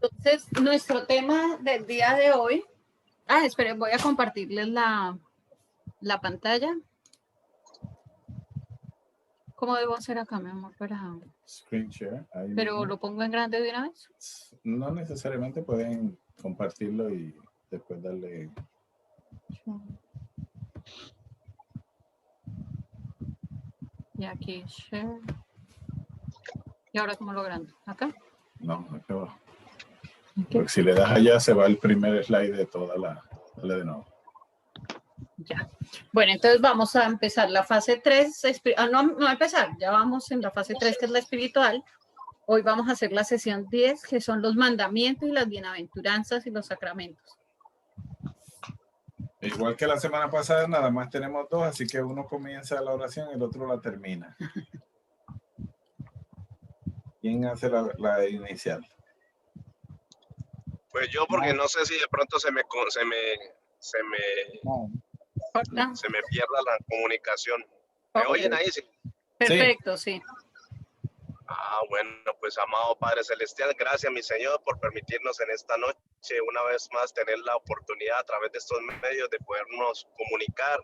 Entonces, nuestro tema del día de hoy. Esperen, voy a compartirles la pantalla. ¿Cómo debo hacer acá, mi amor? Screen share. Pero mismo. lo pongo en grande de una vez. No necesariamente, pueden compartirlo y después darle. Y aquí share. ¿Y ahora cómo lo grande? ¿Acá? No, acá abajo. Porque si le das allá se va el primer slide de toda la. Dale de nuevo. Ya. Bueno, entonces vamos a empezar la fase 3. No empezar, ya vamos en la fase 3, que es la espiritual. Hoy vamos a hacer la sesión 10, que son los mandamientos y las bienaventuranzas y los sacramentos. Igual que la semana pasada, nada más tenemos dos, así que uno comienza la oración y el otro la termina. ¿Quién hace la inicial? Pues yo, porque no sé si de pronto se me pierda la comunicación. ¿Me oyen ahí? Sí. Perfecto, sí. Bueno, pues amado Padre Celestial, gracias mi Señor por permitirnos en esta noche una vez más tener la oportunidad a través de estos medios de podernos comunicar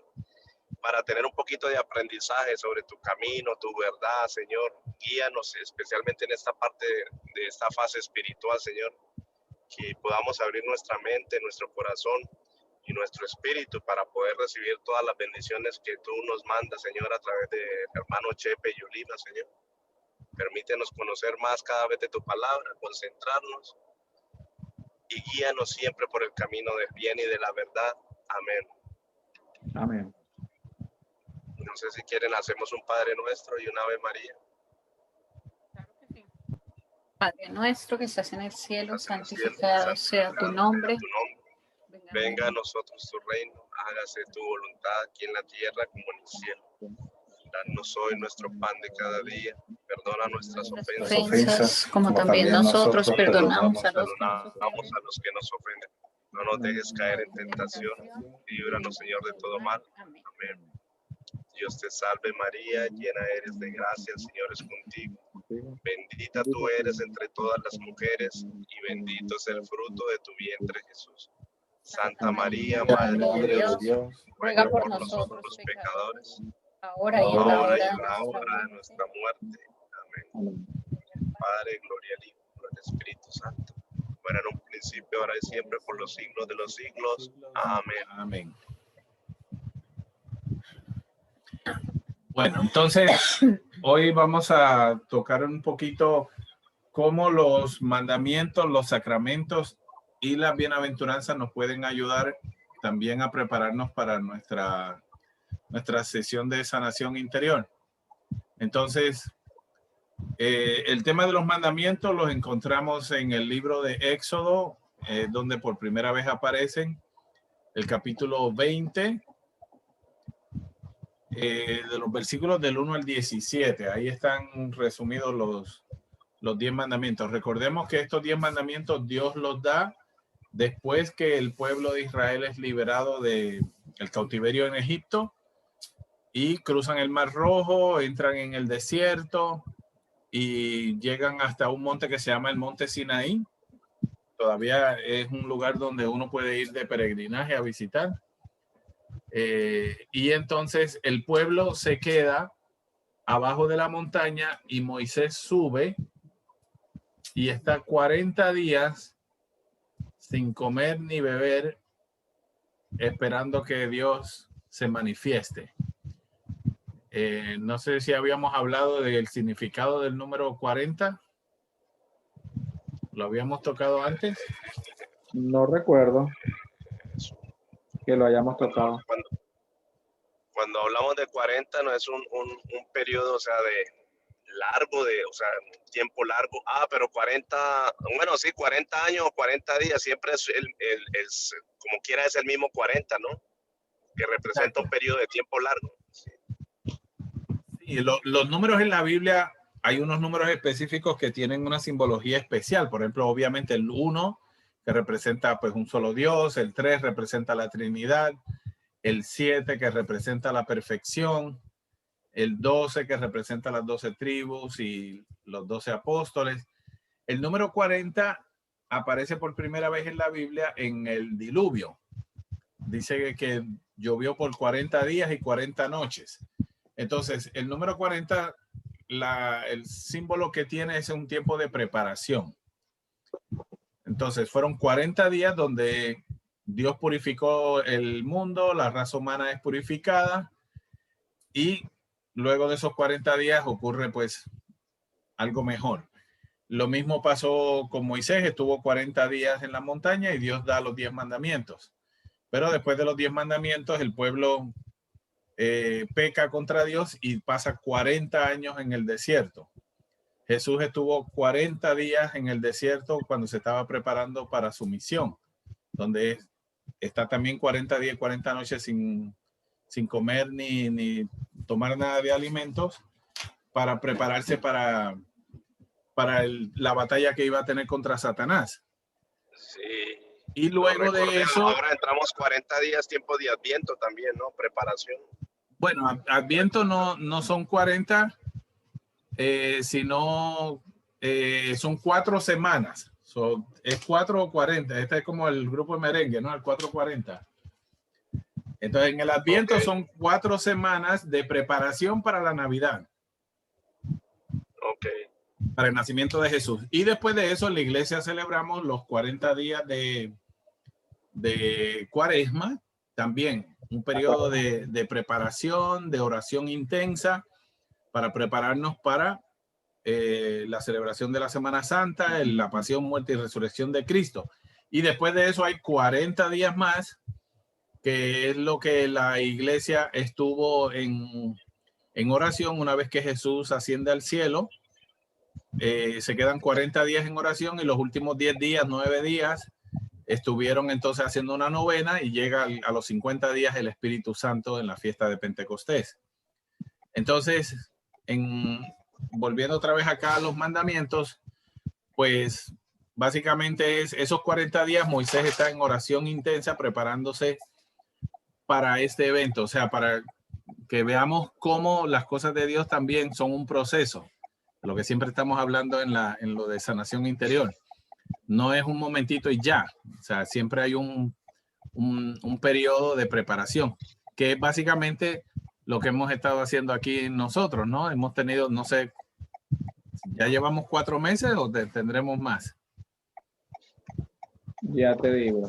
para tener un poquito de aprendizaje sobre tu camino, tu verdad, Señor. Guíanos especialmente en esta parte de esta fase espiritual, Señor, que podamos abrir nuestra mente, nuestro corazón y nuestro espíritu para poder recibir todas las bendiciones que tú nos mandas, Señor, a través de hermano Chepe y Olina, Señor. Permítenos conocer más cada vez de tu palabra, concentrarnos y guíanos siempre por el camino del bien y de la verdad. Amén. Amén. No sé si quieren, hacemos un Padre Nuestro y una Ave María. Claro que sí. Padre nuestro que estás en el cielo, santificado sea tu nombre. Venga a nosotros tu reino, hágase tu voluntad aquí en la tierra como en el cielo. Danos hoy nuestro pan de cada día, perdona nuestras ofensas, como también nosotros perdonamos a los que nos ofenden. No nos dejes caer en tentación y líbranos, Señor, de todo mal. Amén. Dios te salve María, llena eres de gracia, el Señor es contigo. Bendita tú eres entre todas las mujeres y bendito es el fruto de tu vientre, Jesús. Santa María, Madre de Dios, ruega por nosotros los pecadores, ahora y en la hora de nuestra muerte. Amén. Padre, gloria al Hijo, gloria al Espíritu Santo. Bueno, en un principio, ahora y siempre, por los siglos de los siglos. Amén. Amén. Bueno, entonces hoy vamos a tocar un poquito cómo los mandamientos, los sacramentos y las bienaventuranzas nos pueden ayudar también a prepararnos para nuestra sesión de sanación interior. Entonces, el tema de los mandamientos los encontramos en el libro de Éxodo, donde por primera vez aparecen el capítulo 20, de los versículos del 1 al 17. Ahí están resumidos los 10 mandamientos. Recordemos que estos 10 mandamientos Dios los da después que el pueblo de Israel es liberado del cautiverio en Egipto y cruzan el Mar Rojo, entran en el desierto y llegan hasta un monte que se llama el Monte Sinaí. Todavía es un lugar donde uno puede ir de peregrinaje a visitar. Y entonces el pueblo se queda abajo de la montaña y Moisés sube y está 40 días sin comer ni beber, esperando que Dios se manifieste. No sé si habíamos hablado del significado del número 40. ¿Lo habíamos tocado antes? No recuerdo que lo hayamos tocado. Cuando hablamos de 40 no es un periodo, o sea, de largo, tiempo largo. Pero 40, bueno, sí, 40 años o 40 días, siempre es como quiera es el mismo 40, ¿no? Que representa Exacto. Un periodo de tiempo largo. Sí, los números en la Biblia, hay unos números específicos que tienen una simbología especial. Por ejemplo, obviamente el 1, que representa pues un solo Dios, el 3 representa la Trinidad, el 7 que representa la perfección, el 12 que representa las 12 tribus y los 12 apóstoles. El número 40 aparece por primera vez en la Biblia en el diluvio. Dice que llovió por 40 días y 40 noches. Entonces, el número 40, el símbolo que tiene es un tiempo de preparación. Entonces, fueron 40 días donde Dios purificó el mundo, la raza humana es purificada, y luego de esos 40 días ocurre pues algo mejor. Lo mismo pasó con Moisés, estuvo 40 días en la montaña y Dios da los 10 mandamientos. Pero después de los 10 mandamientos, el pueblo peca contra Dios y pasa 40 años en el desierto. Jesús estuvo 40 días en el desierto cuando se estaba preparando para su misión, donde está también 40 días y 40 noches sin comer ni tomar nada de alimentos para prepararse para la batalla que iba a tener contra Satanás. Sí. Y luego de eso... Ahora entramos 40 días, tiempo de Adviento también, ¿no? Preparación. Bueno, Adviento no son 40, sino son 4 semanas. Es 4 o 40. Este es como el grupo de merengue, ¿no? El 440. Entonces, en el Adviento son 4 semanas de preparación para la Navidad. Ok. Para el nacimiento de Jesús. Y después de eso, en la iglesia celebramos los 40 días de Cuaresma, también un periodo de preparación, de oración intensa para prepararnos para la celebración de la Semana Santa, la pasión, muerte y resurrección de Cristo. Y después de eso hay 40 días más, que es lo que la iglesia estuvo en oración una vez que Jesús asciende al cielo. Se quedan 40 días en oración y los últimos 10 días, 9 días, estuvieron entonces haciendo una novena y llega a los 50 días el Espíritu Santo en la fiesta de Pentecostés. Entonces, volviendo otra vez acá a los mandamientos, pues básicamente es esos 40 días Moisés está en oración intensa preparándose para este evento, o sea, para que veamos cómo las cosas de Dios también son un proceso, lo que siempre estamos hablando en lo de sanación interior. No es un momentito y ya, o sea, siempre hay un periodo de preparación, que es básicamente lo que hemos estado haciendo aquí nosotros, ¿no? Hemos tenido, no sé, ¿ya llevamos 4 meses o tendremos más? Ya te digo.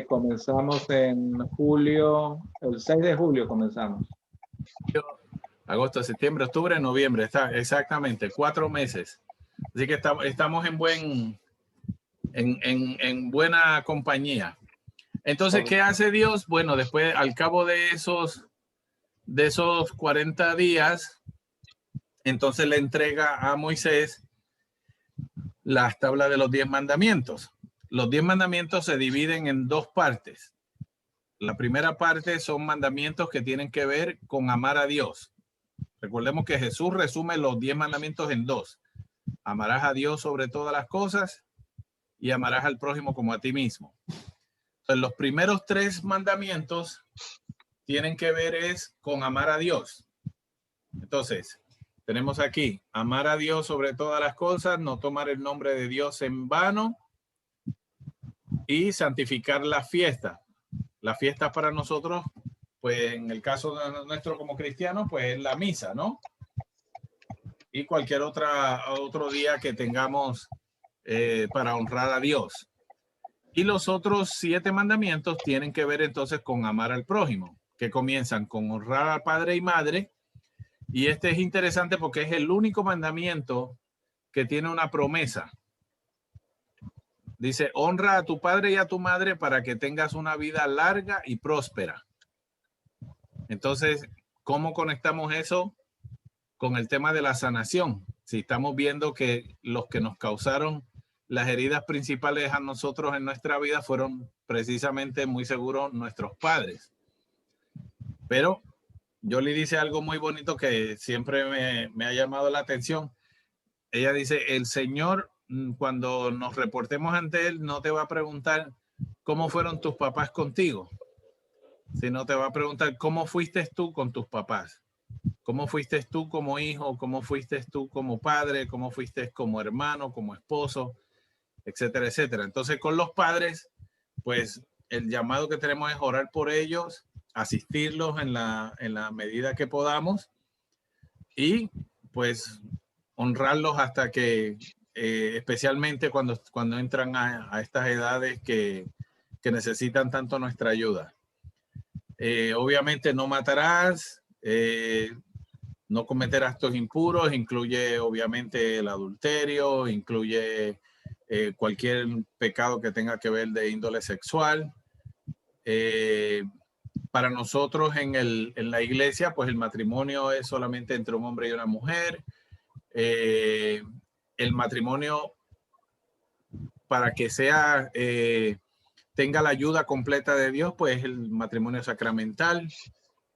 Comenzamos en julio, el 6 de julio comenzamos. Agosto, septiembre, octubre, noviembre, está exactamente 4 meses. Así que estamos en buena compañía. Entonces, ¿qué hace Dios? Bueno, después, al cabo de esos 40 días, entonces le entrega a Moisés las tablas de los 10 mandamientos. Los 10 mandamientos se dividen en 2 partes. La primera parte son mandamientos que tienen que ver con amar a Dios. Recordemos que Jesús resume los 10 mandamientos en 2. Amarás a Dios sobre todas las cosas y amarás al prójimo como a ti mismo. Entonces, los primeros 3 mandamientos tienen que ver con amar a Dios. Entonces, tenemos aquí, amar a Dios sobre todas las cosas, no tomar el nombre de Dios en vano y santificar la fiesta. La fiesta para nosotros, pues en el caso de nuestro como cristianos, pues es la misa, ¿no? Y cualquier otro día que tengamos para honrar a Dios. Y los otros 7 mandamientos tienen que ver entonces con amar al prójimo, que comienzan con honrar a padre y madre. Y este es interesante porque es el único mandamiento que tiene una promesa. Dice, honra a tu padre y a tu madre para que tengas una vida larga y próspera. Entonces, ¿cómo conectamos eso con el tema de la sanación? Si estamos viendo que los que nos causaron las heridas principales a nosotros en nuestra vida fueron precisamente, muy seguro, nuestros padres. Pero yo le dice algo muy bonito que siempre me ha llamado la atención. Ella dice, el Señor, cuando nos reportemos ante Él, no te va a preguntar cómo fueron tus papás contigo, sino te va a preguntar cómo fuiste tú con tus papás. ¿Cómo fuiste tú como hijo? ¿Cómo fuiste tú como padre? ¿Cómo fuiste como hermano, como esposo? etcétera, etcétera. Entonces, con los padres, pues el llamado que tenemos es orar por ellos, asistirlos en la medida que podamos y pues honrarlos hasta que, especialmente cuando entran a estas edades que necesitan tanto nuestra ayuda. Obviamente no matarás, no cometer actos impuros, incluye obviamente el adulterio, incluye cualquier pecado que tenga que ver de índole sexual. Para nosotros en la iglesia, pues el matrimonio es solamente entre un hombre y una mujer. El matrimonio, para que sea, tenga la ayuda completa de Dios, pues el matrimonio sacramental.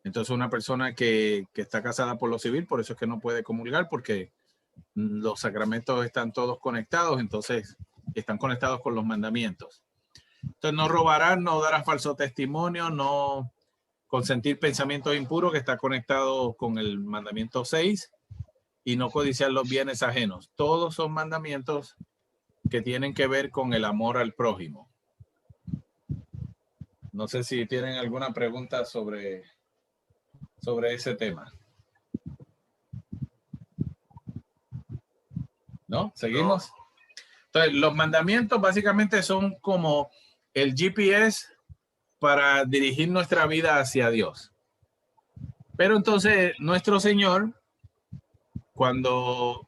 Entonces una persona que está casada por lo civil, por eso es que no puede comulgar, porque los sacramentos están todos conectados, entonces están conectados con los mandamientos. Entonces no robarás, no darás falso testimonio, no consentir pensamientos impuros, que está conectado con el mandamiento 6, y no codiciar los bienes ajenos. Todos son mandamientos que tienen que ver con el amor al prójimo. No sé si tienen alguna pregunta sobre ese tema. ¿No? ¿Seguimos? Entonces, los mandamientos básicamente son como el GPS para dirigir nuestra vida hacia Dios. Pero entonces, nuestro Señor, cuando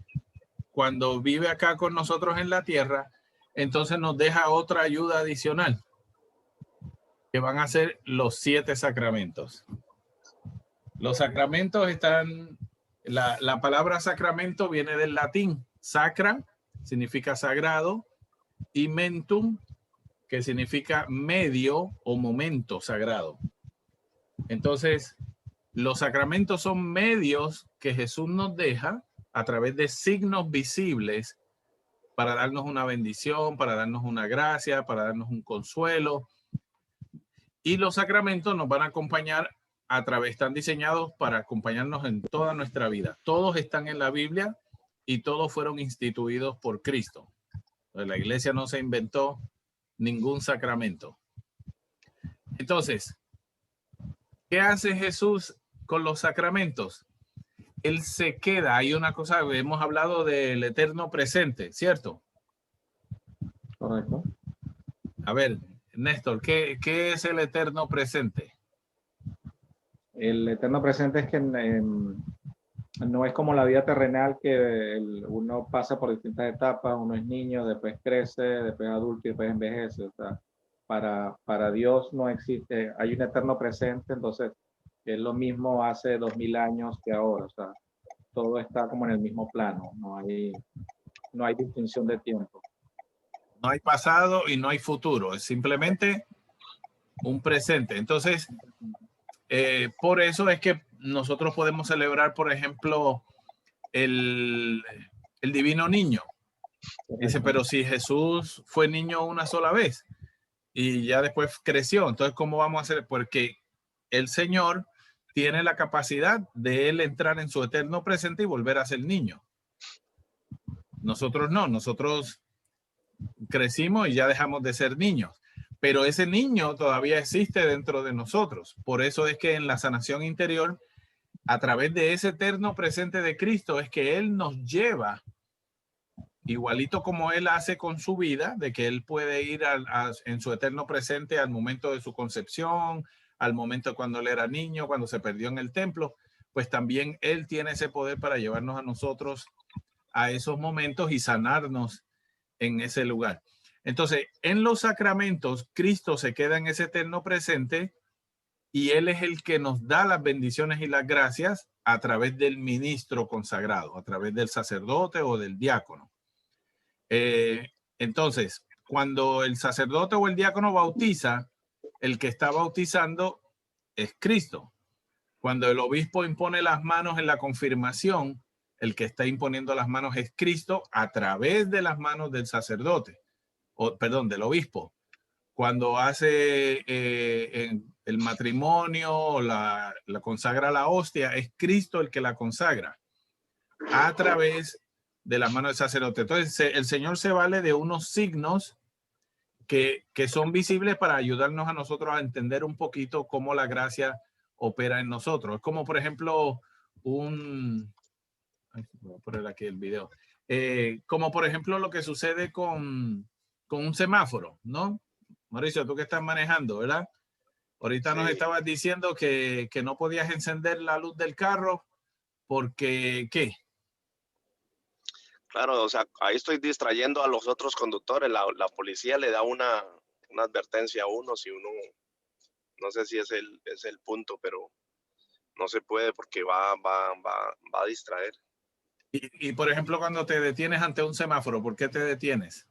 vive acá con nosotros en la tierra, entonces nos deja otra ayuda adicional, que van a ser los 7 sacramentos. Los sacramentos están, la palabra sacramento viene del latín. Sacra significa sagrado y mentum, que significa medio o momento sagrado. Entonces, los sacramentos son medios que Jesús nos deja a través de signos visibles para darnos una bendición, para darnos una gracia, para darnos un consuelo. Y los sacramentos nos van a acompañar a través, están diseñados para acompañarnos en toda nuestra vida. Todos están en la Biblia y todos fueron instituidos por Cristo. La iglesia no se inventó ningún sacramento. Entonces, ¿qué hace Jesús con los sacramentos? Él se queda. Hay una cosa, hemos hablado del eterno presente, ¿cierto? Correcto. A ver, Néstor, ¿qué es el eterno presente? El eterno presente es que no es como la vida terrenal, que uno pasa por distintas etapas, uno es niño, después crece, después adulto y después envejece. O sea, para Dios no existe, hay un eterno presente, entonces es lo mismo hace 2000 años que ahora. O sea, todo está como en el mismo plano, no hay distinción de tiempo. No hay pasado y no hay futuro, es simplemente un presente. Entonces, por eso es que nosotros podemos celebrar, por ejemplo, el Divino Niño. Dice, pero si Jesús fue niño una sola vez y ya después creció, entonces ¿cómo vamos a hacer? Porque el Señor tiene la capacidad de él entrar en su eterno presente y volver a ser niño. Nosotros no, nosotros crecimos y ya dejamos de ser niños, pero ese niño todavía existe dentro de nosotros. Por eso es que en la sanación interior, a través de ese eterno presente de Cristo, es que él nos lleva, igualito como él hace con su vida, de que él puede ir en su eterno presente al momento de su concepción, al momento cuando él era niño, cuando se perdió en el templo, pues también él tiene ese poder para llevarnos a nosotros a esos momentos y sanarnos en ese lugar. Entonces, en los sacramentos, Cristo se queda en ese eterno presente y él es el que nos da las bendiciones y las gracias a través del ministro consagrado, a través del sacerdote o del diácono. Entonces, cuando el sacerdote o el diácono bautiza, el que está bautizando es Cristo. Cuando el obispo impone las manos en la confirmación, el que está imponiendo las manos es Cristo a través de las manos del sacerdote, del obispo. Cuando hace el matrimonio, la consagra la hostia, es Cristo el que la consagra a través de la mano del sacerdote. Entonces, el Señor se vale de unos signos que son visibles para ayudarnos a nosotros a entender un poquito cómo la gracia opera en nosotros. Es como, por ejemplo, voy a poner aquí el video. Como, por ejemplo, lo que sucede con un semáforo, ¿no? Mauricio, tú que estás manejando, ¿verdad? Ahorita nos estabas diciendo que no podías encender la luz del carro porque, ¿qué? Claro, o sea, ahí estoy distrayendo a los otros conductores. La policía le da una advertencia a uno si uno, no sé si es el punto, pero no se puede porque va a distraer. Y, por ejemplo, cuando te detienes ante un semáforo, ¿por qué te detienes?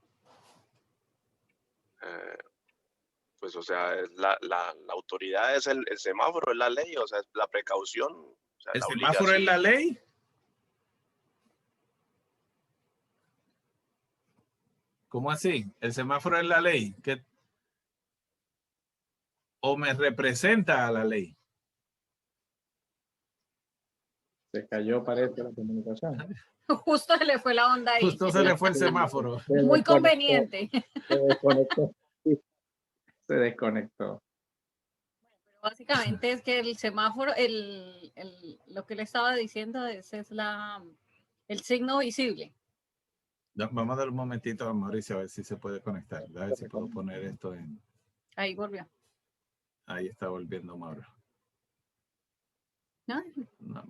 Pues, o sea, la autoridad es el semáforo, es la ley, o sea, es la precaución. O sea, ¿El la semáforo es la ley? ¿Cómo así? ¿El semáforo es la ley? ¿O me representa a la ley? Se cayó, parece, la comunicación. Justo se le fue la onda ahí. Justo se le fue el semáforo. Muy conveniente. Se desconectó. Se desconectó. Básicamente es que el semáforo, lo que le estaba diciendo, ese es el signo visible. Vamos a dar un momentito a Mauricio a ver si se puede conectar. A ver si puedo poner esto en... Ahí volvió. Ahí está volviendo Mauro. ¿No? No.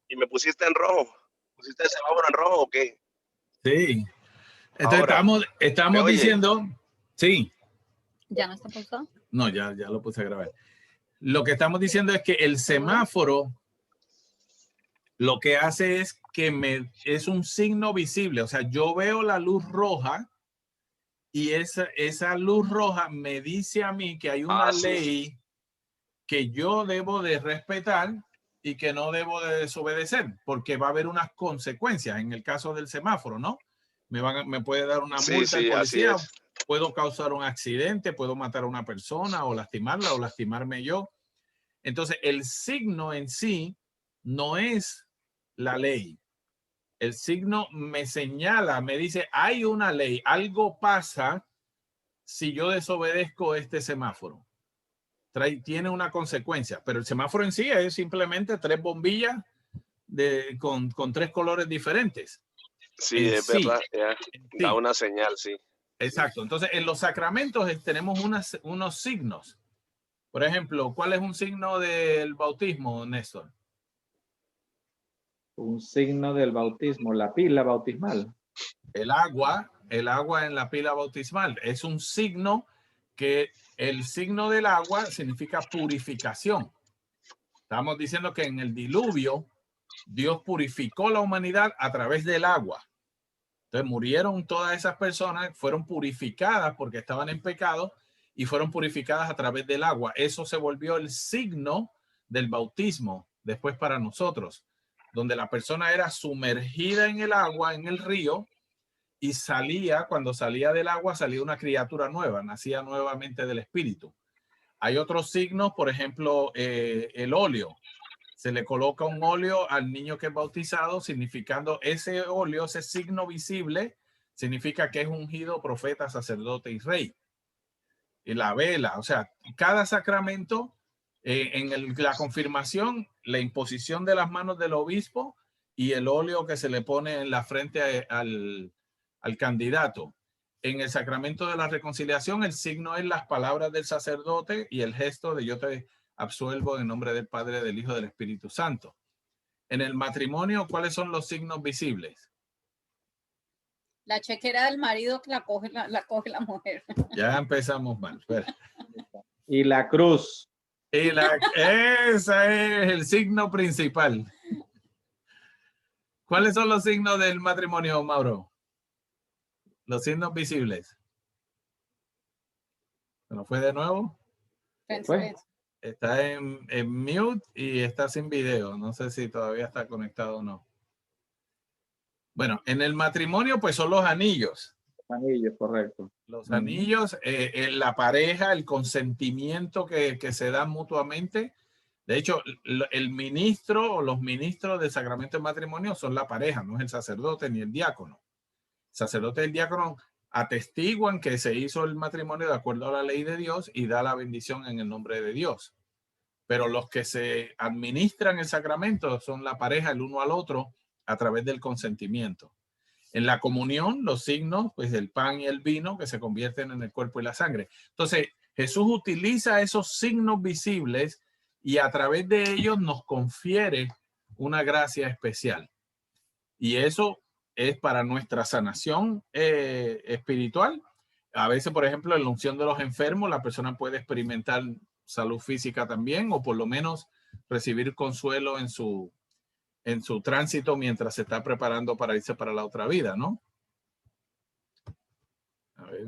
Y me pusiste en rojo. ¿Pusiste el semáforo en rojo o qué? Sí. Entonces Ahora, estamos diciendo... Sí. ¿Ya no está pausado? No, ya lo puse a grabar. Lo que estamos diciendo es que el semáforo lo que hace es que es un signo visible. O sea, yo veo la luz roja y esa luz roja me dice a mí que hay una ley que yo debo de respetar y que no debo de desobedecer, porque va a haber unas consecuencias en el caso del semáforo, ¿no? Me puede dar una multa el policía, puedo causar un accidente, puedo matar a una persona o lastimarla o lastimarme yo. Entonces, el signo en sí no es la ley. El signo me señala, me dice, hay una ley, algo pasa si yo desobedezco este semáforo. Tiene una consecuencia, pero el semáforo en sí es simplemente 3 bombillas con 3 colores diferentes. Sí, es verdad, da una señal, sí. Exacto. Entonces, en los sacramentos tenemos unos signos. Por ejemplo, ¿cuál es un signo del bautismo, Néstor? Un signo del bautismo, la pila bautismal. El agua en la pila bautismal. Es un signo que el signo del agua significa purificación. Estamos diciendo que en el diluvio Dios purificó la humanidad a través del agua. Entonces murieron todas esas personas, fueron purificadas porque estaban en pecado y fueron purificadas a través del agua. Eso se volvió el signo del bautismo después para nosotros, donde la persona era sumergida en el agua, en el río, y cuando salía del agua, salía una criatura nueva, nacía nuevamente del Espíritu. Hay otros signos, por ejemplo, el óleo. Se le coloca un óleo al niño que es bautizado, significando ese óleo, ese signo visible, significa que es ungido profeta, sacerdote y rey. Y la vela, o sea, cada sacramento, la confirmación, la imposición de las manos del obispo y el óleo que se le pone en la frente al candidato. En el sacramento de la reconciliación, el signo es las palabras del sacerdote y el gesto de yo te absuelvo en nombre del Padre, del Hijo, del Espíritu Santo. En el matrimonio, ¿cuáles son los signos visibles? La chequera del marido que la coge la mujer. Ya empezamos mal. Y la cruz. Ese es el signo principal. ¿Cuáles son los signos del matrimonio, Mauro? Los signos visibles. ¿Se nos fue de nuevo? Está en mute y está sin video. No sé si todavía está conectado o no. Bueno, en el matrimonio pues son los anillos. Los anillos, correcto. Los anillos, la pareja, el consentimiento que se da mutuamente, De hecho, el ministro o los ministros del sacramento del matrimonio son la pareja, no es el sacerdote ni el diácono. El sacerdote y el diácono atestiguan que se hizo el matrimonio de acuerdo a la ley de Dios y da la bendición en el nombre de Dios. Pero los que se administran el sacramento son la pareja el uno al otro a través del consentimiento. En la comunión, los signos, pues el pan y el vino que se convierten en el cuerpo y la sangre. Entonces, Jesús utiliza esos signos visibles y a través de ellos nos confiere una gracia especial. Y eso es para nuestra sanación espiritual. A veces, por ejemplo, en la unción de los enfermos, la persona puede experimentar salud física también, o por lo menos recibir consuelo en su tránsito mientras se está preparando para irse para la otra vida, ¿no? A ver.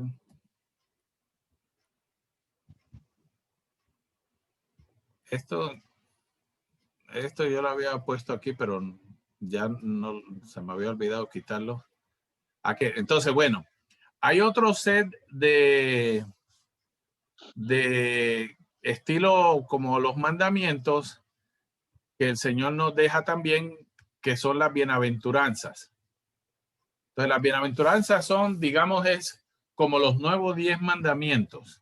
Esto yo lo había puesto aquí, pero ya no se me había olvidado quitarlo. Aquí, entonces, bueno, hay otro set de estilo como los mandamientos que el Señor nos deja también, que son las bienaventuranzas. Entonces, las bienaventuranzas son, digamos, es como los nuevos 10 mandamientos.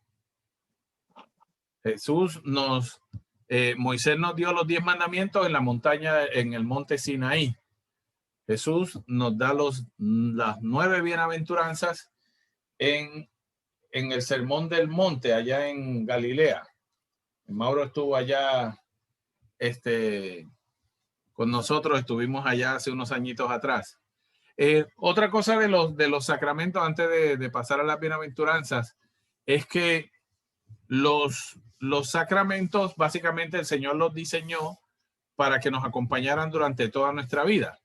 Moisés nos dio los 10 mandamientos en la montaña, en el monte Sinaí. Jesús nos da las 9 bienaventuranzas en el Sermón del Monte, allá en Galilea. Mauro estuvo allá con nosotros, estuvimos allá hace unos añitos atrás. Otra cosa de los sacramentos, antes de pasar a las bienaventuranzas, es que los sacramentos, básicamente el Señor los diseñó para que nos acompañaran durante toda nuestra vida.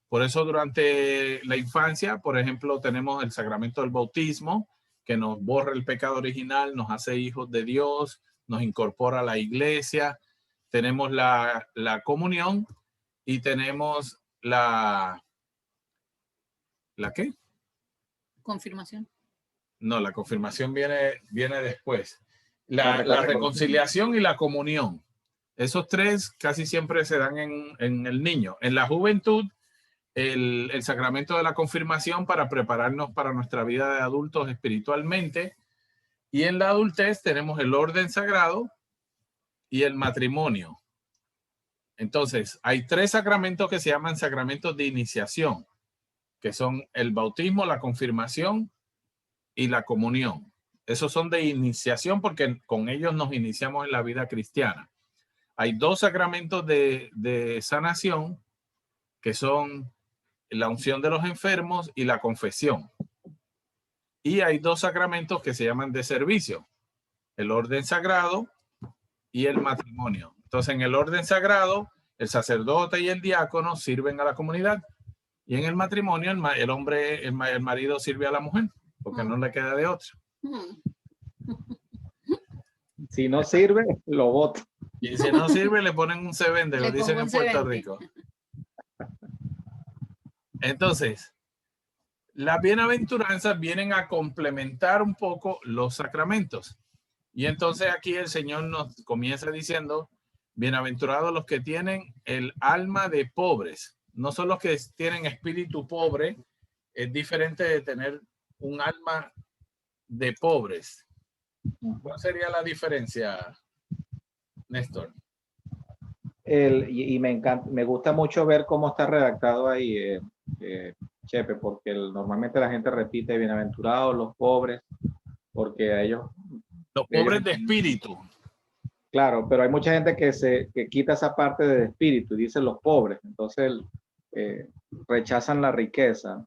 Por eso durante la infancia, por ejemplo, tenemos el sacramento del bautismo, que nos borra el pecado original, nos hace hijos de Dios, nos incorpora a la iglesia. Tenemos la comunión y tenemos ¿la qué? Confirmación. No, la confirmación viene después. La reconciliación y la comunión. Esos tres casi siempre se dan en el niño. En la juventud, el sacramento de la confirmación para prepararnos para nuestra vida de adultos espiritualmente. Y en la adultez tenemos el orden sagrado y el matrimonio. Entonces, hay 3 sacramentos que se llaman sacramentos de iniciación, que son el bautismo, la confirmación y la comunión. Esos son de iniciación porque con ellos nos iniciamos en la vida cristiana. Hay 2 sacramentos de sanación, que son la unción de los enfermos y la confesión. Y hay 2 sacramentos que se llaman de servicio, el orden sagrado y el matrimonio. Entonces, en el orden sagrado, el sacerdote y el diácono sirven a la comunidad. Y en el matrimonio, el marido sirve a la mujer, porque no le queda de otra. Si no sirve, lo bota. Y si no sirve, le ponen un se vende, lo dicen en Puerto Rico. Entonces, las bienaventuranzas vienen a complementar un poco los sacramentos. Y entonces aquí el Señor nos comienza diciendo, bienaventurados los que tienen el alma de pobres. No son los que tienen espíritu pobre, es diferente de tener un alma de pobres. ¿Cuál sería la diferencia, Néstor? Y me encanta, me gusta mucho ver cómo está redactado ahí, Chepe, porque normalmente la gente repite bienaventurados los pobres, porque a ellos... Los pobres de espíritu. Claro, pero hay mucha gente que quita esa parte de espíritu y dice los pobres, entonces rechazan la riqueza.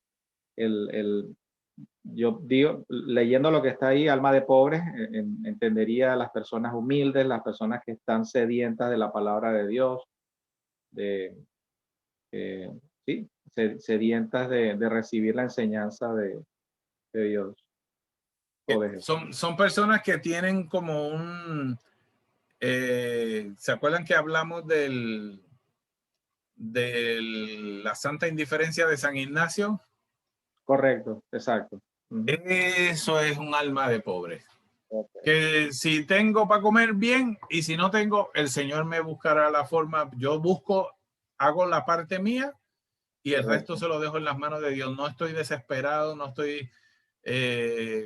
Yo digo, leyendo lo que está ahí, alma de pobres, entendería a las personas humildes, las personas que están sedientas de la palabra de Dios, sí, sedientas de recibir la enseñanza de Dios. Son personas que tienen como un... ¿se acuerdan que hablamos de la santa indiferencia de San Ignacio? Correcto, exacto. Eso es un alma de pobre. Que si tengo para comer, bien, y si no tengo, el Señor me buscará la forma. Yo busco, hago la parte mía y el resto se lo dejo en las manos de Dios. No estoy desesperado, no estoy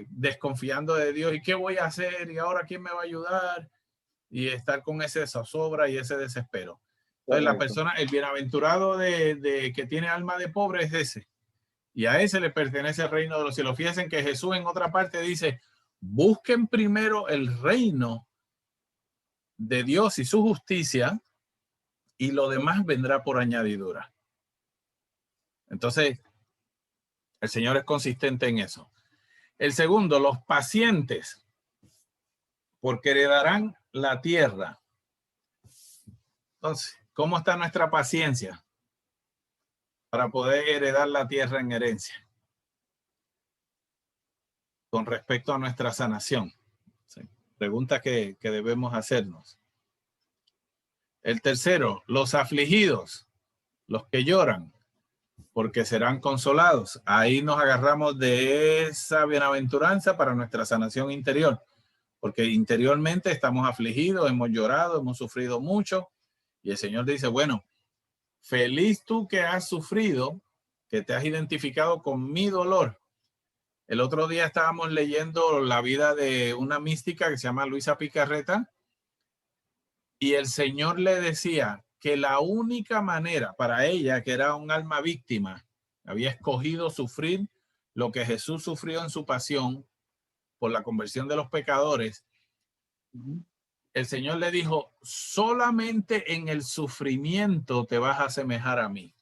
desconfiando de Dios. ¿Y qué voy a hacer? ¿Y ahora quién me va a ayudar? Y estar con ese zozobra y ese desespero. Entonces, la persona, el bienaventurado de que tiene alma de pobre es ese. Y a ese le pertenece el reino de los cielos. Fíjense que Jesús en otra parte dice, busquen primero el reino de Dios y su justicia y lo demás vendrá por añadidura. Entonces, el Señor es consistente en eso. El segundo, los pacientes, porque heredarán la tierra. Entonces, ¿cómo está nuestra paciencia para poder heredar la tierra en herencia? Con respecto a nuestra sanación. Sí. Pregunta que debemos hacernos. El tercero, los afligidos, los que lloran, porque serán consolados. Ahí nos agarramos de esa bienaventuranza para nuestra sanación interior, porque interiormente estamos afligidos, hemos llorado, hemos sufrido mucho, y el Señor dice, bueno, feliz tú que has sufrido, que te has identificado con mi dolor. El otro día estábamos leyendo la vida de una mística que se llama Luisa Picarreta, y el Señor le decía que la única manera para ella, que era un alma víctima, había escogido sufrir lo que Jesús sufrió en su pasión por la conversión de los pecadores. El Señor le dijo, solamente en el sufrimiento te vas a asemejar a mí.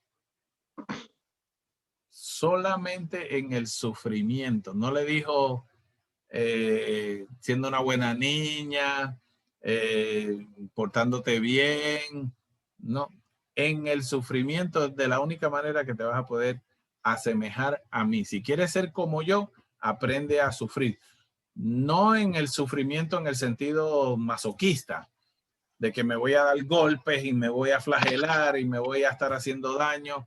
Solamente en el sufrimiento. No le dijo siendo una buena niña, portándote bien. No, en el sufrimiento es de la única manera que te vas a poder asemejar a mí. Si quieres ser como yo, aprende a sufrir. No en el sufrimiento en el sentido masoquista, de que me voy a dar golpes y me voy a flagelar y me voy a estar haciendo daño,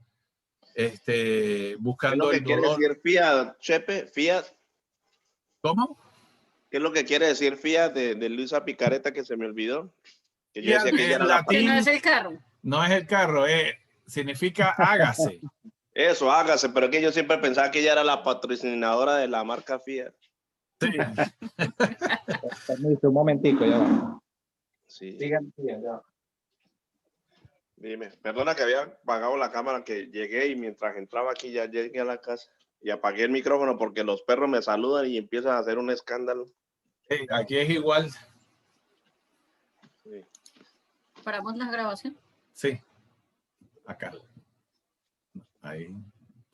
buscando el dolor. ¿Qué es lo que quiere decir fiat, Chepe? ¿Fiat? ¿Cómo? ¿Qué es lo que quiere decir fiat de Luisa Picareta que se me olvidó? Que yo decía que ella era latín, que no es el carro. No es el carro, significa hágase. Eso, hágase, pero es que yo siempre pensaba que ella era la patrocinadora de la marca Fiat. Sí. Permiso, un momentico, ya va. Sí. Dígame, ya va. Dime, perdona que había apagado la cámara, que llegué y mientras entraba aquí ya llegué a la casa y apagué el micrófono porque los perros me saludan y empiezan a hacer un escándalo. Sí, aquí es igual. Sí. ¿Paramos la grabación? Sí. Acá. Ahí.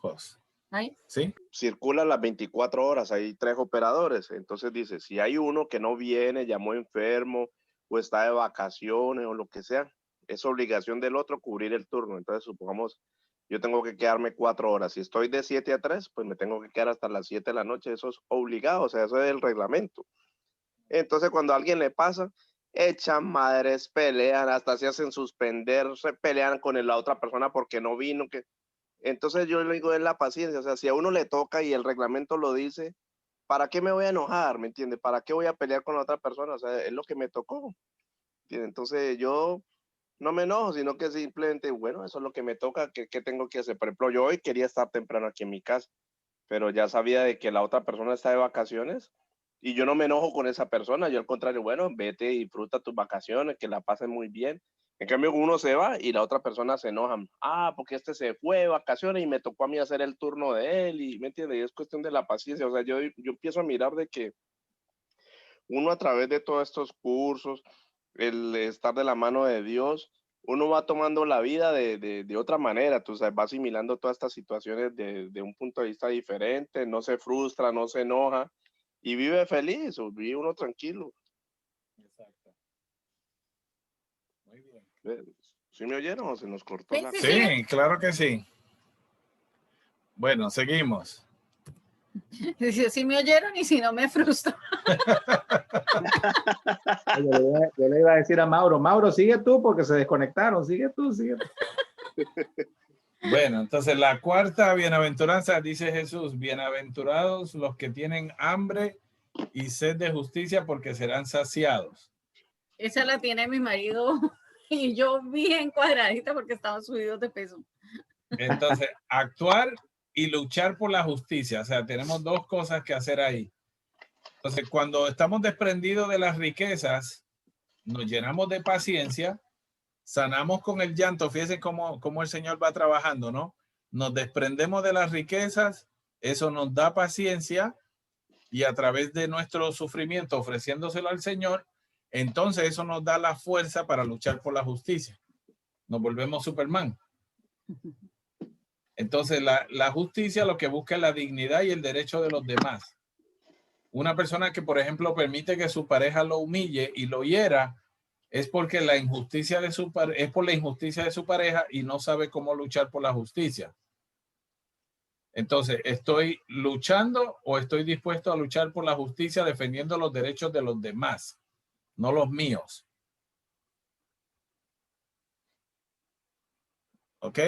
Pause. Ahí. Sí. Circula las 24 horas, hay 3 operadores. Entonces dice, si hay uno que no viene, llamó enfermo o está de vacaciones o lo que sea, es obligación del otro cubrir el turno. Entonces, supongamos, yo tengo que quedarme 4 horas. Si estoy de 7 a 3, pues me tengo que quedar hasta las 7 de la noche. Eso es obligado, o sea, eso es el reglamento. Entonces, cuando a alguien le pasa, echan madres, pelean, hasta se hacen suspender, se pelean con la otra persona porque no vino. Entonces, yo le digo, es la paciencia. O sea, si a uno le toca y el reglamento lo dice, ¿para qué me voy a enojar? ¿Me entiende? ¿Para qué voy a pelear con la otra persona? O sea, es lo que me tocó. ¿Entiende? Entonces, yo no me enojo, sino que simplemente, bueno, eso es lo que me toca, ¿qué tengo que hacer? Por ejemplo, yo hoy quería estar temprano aquí en mi casa, pero ya sabía de que la otra persona está de vacaciones y yo no me enojo con esa persona, yo al contrario, bueno, vete y disfruta tus vacaciones, que la pasen muy bien. En cambio, uno se va y la otra persona se enoja. Ah, porque este se fue de vacaciones y me tocó a mí hacer el turno de él, y ¿me entiendes? Y es cuestión de la paciencia. O sea, yo empiezo a mirar de que uno a través de todos estos cursos, el estar de la mano de Dios, uno va tomando la vida de otra manera, tú sabes, va asimilando todas estas situaciones de un punto de vista diferente, no se frustra, no se enoja y vive feliz, o vive uno tranquilo. Exacto. Muy bien. ¿Sí me oyeron o se nos cortó? Sí, claro que sí. Bueno, seguimos. Dice, si me oyeron y si no me frustro. Yo le iba a decir a Mauro, sigue tú porque se desconectaron, sigue tú. Bueno, entonces la cuarta bienaventuranza dice Jesús, bienaventurados los que tienen hambre y sed de justicia porque serán saciados. Esa la tiene mi marido y yo bien cuadradita porque estamos subidos de peso. Entonces, actuar y luchar por la justicia. O sea, tenemos dos cosas que hacer ahí. Entonces, cuando estamos desprendidos de las riquezas, nos llenamos de paciencia, sanamos con el llanto. Fíjense cómo el Señor va trabajando, ¿no? Nos desprendemos de las riquezas, eso nos da paciencia y a través de nuestro sufrimiento ofreciéndoselo al Señor, entonces eso nos da la fuerza para luchar por la justicia. Nos volvemos Superman. Entonces la justicia lo que busca es la dignidad y el derecho de los demás. Una persona que, por ejemplo, permite que su pareja lo humille y lo hiera, es porque la injusticia de es por la injusticia de su pareja y no sabe cómo luchar por la justicia. Entonces, ¿estoy luchando o estoy dispuesto a luchar por la justicia defendiendo los derechos de los demás, no los míos? ¿Ok?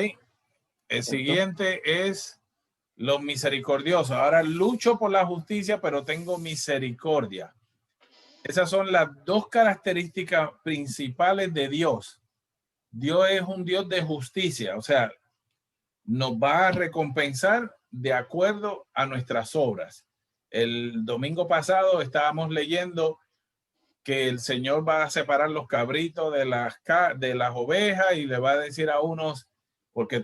El siguiente es los misericordiosos. Ahora lucho por la justicia, pero tengo misericordia. Esas son las dos características principales de Dios. Dios es un Dios de justicia, o sea, nos va a recompensar de acuerdo a nuestras obras. El domingo pasado estábamos leyendo que el Señor va a separar los cabritos de las ovejas y le va a decir a unos, porque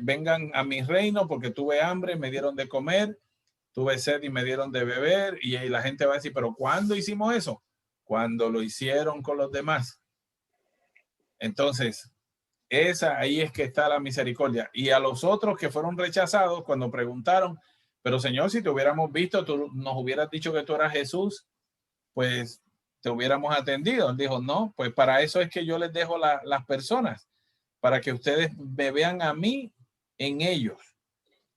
vengan a mi reino, porque tuve hambre, me dieron de comer, tuve sed y me dieron de beber, y la gente va a decir, pero ¿cuándo hicimos eso? Cuando lo hicieron con los demás. Entonces, ahí es que está la misericordia. Y a los otros que fueron rechazados, cuando preguntaron, pero Señor, si te hubiéramos visto, tú nos hubieras dicho que tú eras Jesús, pues te hubiéramos atendido. Él dijo, no, pues para eso es que yo les dejo las personas, para que ustedes me vean a mí en ellos.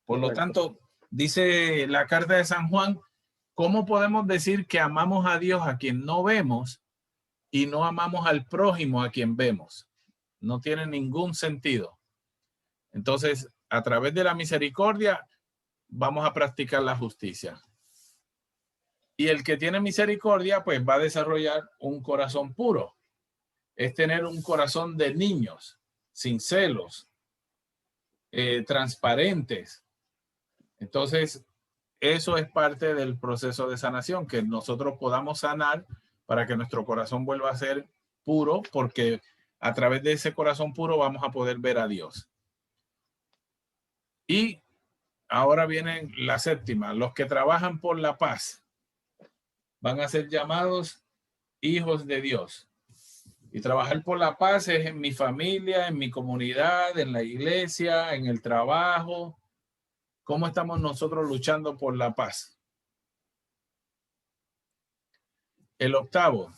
Por lo tanto, dice la carta de San Juan, ¿cómo podemos decir que amamos a Dios a quien no vemos y no amamos al prójimo a quien vemos? No tiene ningún sentido. Entonces, a través de la misericordia, vamos a practicar la justicia. Y el que tiene misericordia, pues va a desarrollar un corazón puro. Es tener un corazón de niños, sin celos, transparentes. Entonces, eso es parte del proceso de sanación, que nosotros podamos sanar para que nuestro corazón vuelva a ser puro, porque a través de ese corazón puro vamos a poder ver a Dios. Y ahora viene la séptima. Los que trabajan por la paz van a ser llamados hijos de Dios. Y trabajar por la paz es en mi familia, en mi comunidad, en la iglesia, en el trabajo. ¿Cómo estamos nosotros luchando por la paz? El octavo.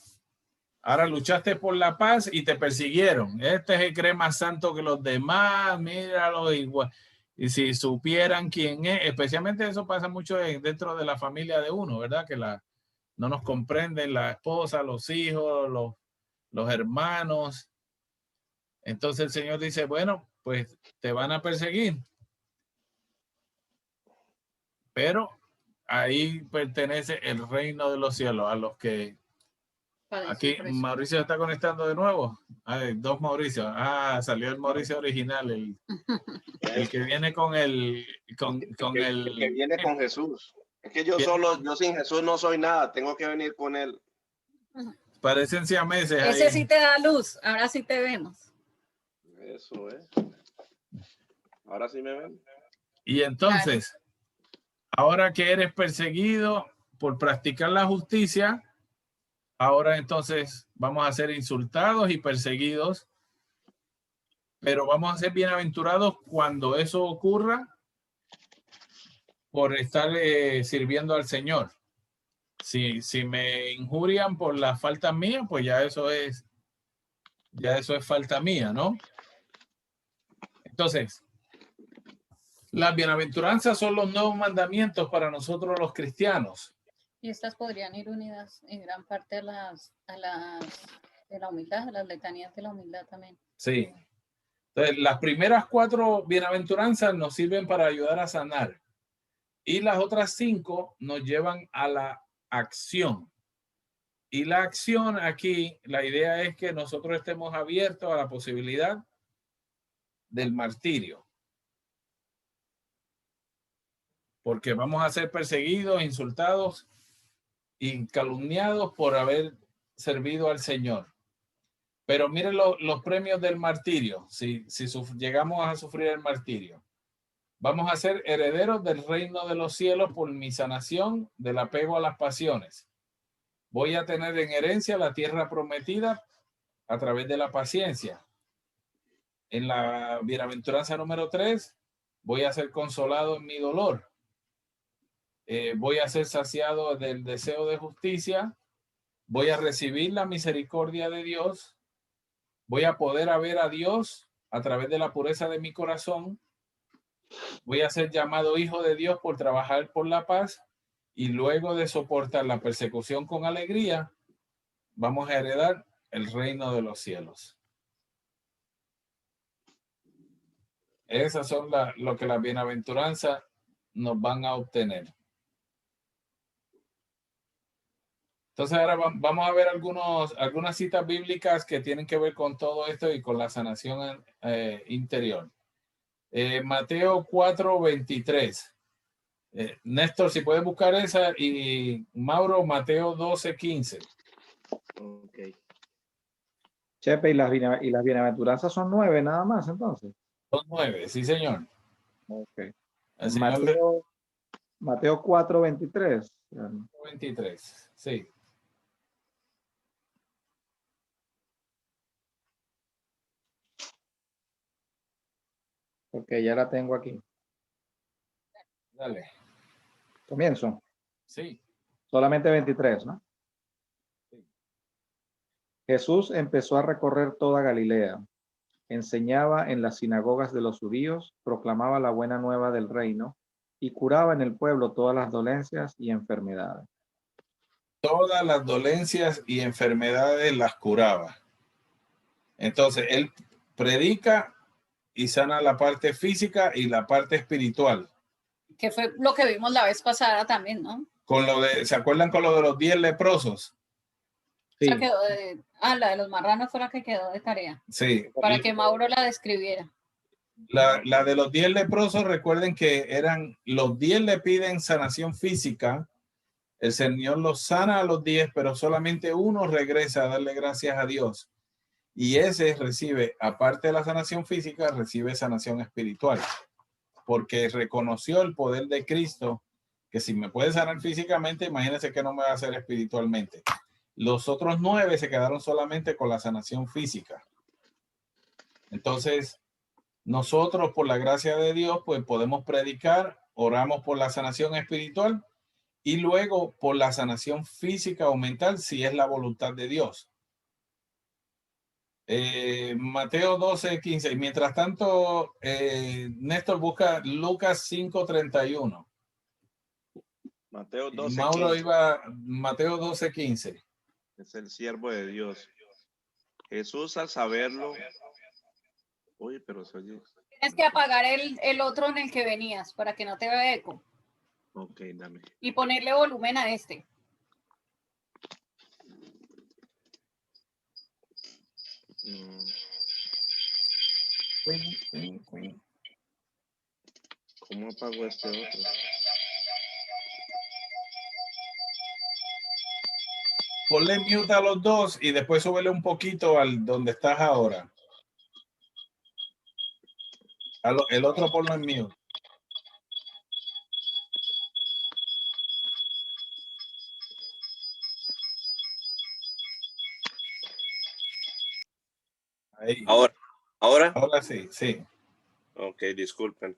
Ahora luchaste por la paz y te persiguieron. Este se cree más santo que los demás. Míralo igual. Y si supieran quién es, especialmente eso pasa mucho dentro de la familia de uno, ¿verdad? Que no nos comprenden la esposa, los hijos, los hermanos. Entonces el Señor dice, bueno, pues te van a perseguir. Pero ahí pertenece el reino de los cielos a los que... Aquí Mauricio está conectando de nuevo. Hay dos Mauricios. Salió el Mauricio original, el que viene con el que viene con Jesús. Es que yo sin Jesús no soy nada, tengo que venir con él. Parecen siameses. Ese sí te da luz, ahora sí te vemos. Eso es. Ahora sí me ven. Y entonces, ahora que eres perseguido por practicar la justicia, ahora entonces vamos a ser insultados y perseguidos, pero vamos a ser bienaventurados cuando eso ocurra por estar sirviendo al Señor. Si me injurian por las faltas mías, pues ya eso es falta mía, ¿no? Entonces, las bienaventuranzas son los nuevos mandamientos para nosotros los cristianos. Y estas podrían ir unidas en gran parte a las de la humildad, a las letanías de la humildad también. Sí. Entonces, las primeras 4 bienaventuranzas nos sirven para ayudar a sanar. Y las otras 5 nos llevan a acción. Y la acción aquí, la idea es que nosotros estemos abiertos a la posibilidad del martirio. Porque vamos a ser perseguidos, insultados y calumniados por haber servido al Señor. Pero miren los premios del martirio. Si llegamos a sufrir el martirio, vamos a ser herederos del reino de los cielos por mi sanación del apego a las pasiones. Voy a tener en herencia la tierra prometida a través de la paciencia. En la bienaventuranza número 3, voy a ser consolado en mi dolor. Voy a ser saciado del deseo de justicia. Voy a recibir la misericordia de Dios. Voy a poder ver a Dios a través de la pureza de mi corazón. Voy a ser llamado hijo de Dios por trabajar por la paz. Y luego de soportar la persecución con alegría, vamos a heredar el reino de los cielos. Esas son lo que las bienaventuranzas nos van a obtener. Entonces ahora vamos a ver algunas citas bíblicas que tienen que ver con todo esto y con la sanación interior. Mateo 4:23. Néstor, si puedes buscar esa, y Mauro, Mateo 12:15. Ok. Chepe, y las bienaventuranzas son 9 nada más, entonces. Son 9, sí, señor. Okay. Mateo 4:23. 23, sí. Ok, ya la tengo aquí. Dale. Comienzo. Sí. Solamente 23, ¿no? Sí. Jesús empezó a recorrer toda Galilea. Enseñaba en las sinagogas de los judíos, proclamaba la buena nueva del reino y curaba en el pueblo todas las dolencias y enfermedades. Todas las dolencias y enfermedades las curaba. Entonces, él predica y sana la parte física y la parte espiritual. Que fue lo que vimos la vez pasada también, ¿no? ¿Se acuerdan con lo de los 10 leprosos? Sí. O sea, quedó la de los marranos fue la que quedó de tarea. Sí. Para que Mauro la describiera. La de los 10 leprosos, recuerden que los 10 le piden sanación física. El Señor los sana a los 10, pero solamente uno regresa a darle gracias a Dios. Y ese recibe, aparte de la sanación física, recibe sanación espiritual. Porque reconoció el poder de Cristo, que si me puede sanar físicamente, imagínense que no me va a hacer espiritualmente. Los otros 9 se quedaron solamente con la sanación física. Entonces, nosotros, por la gracia de Dios, pues podemos predicar, oramos por la sanación espiritual y luego por la sanación física o mental, si es la voluntad de Dios. Mateo 12:15. Y mientras tanto, Néstor busca Lucas 5:31. Mateo 12:15. Mauro iba Mateo 12:15. Es el siervo de Dios. Jesús, al saberlo. Uy, pero se oye. Tienes que apagar el otro en el que venías para que no te vea eco. Ok, dame. Y ponerle volumen a este. ¿Cómo apago este otro? Ponle mute a los dos y después súbele un poquito al donde estás ahora. El otro ponlo en mute. Ahí. Ahora sí, sí. Ok, disculpen.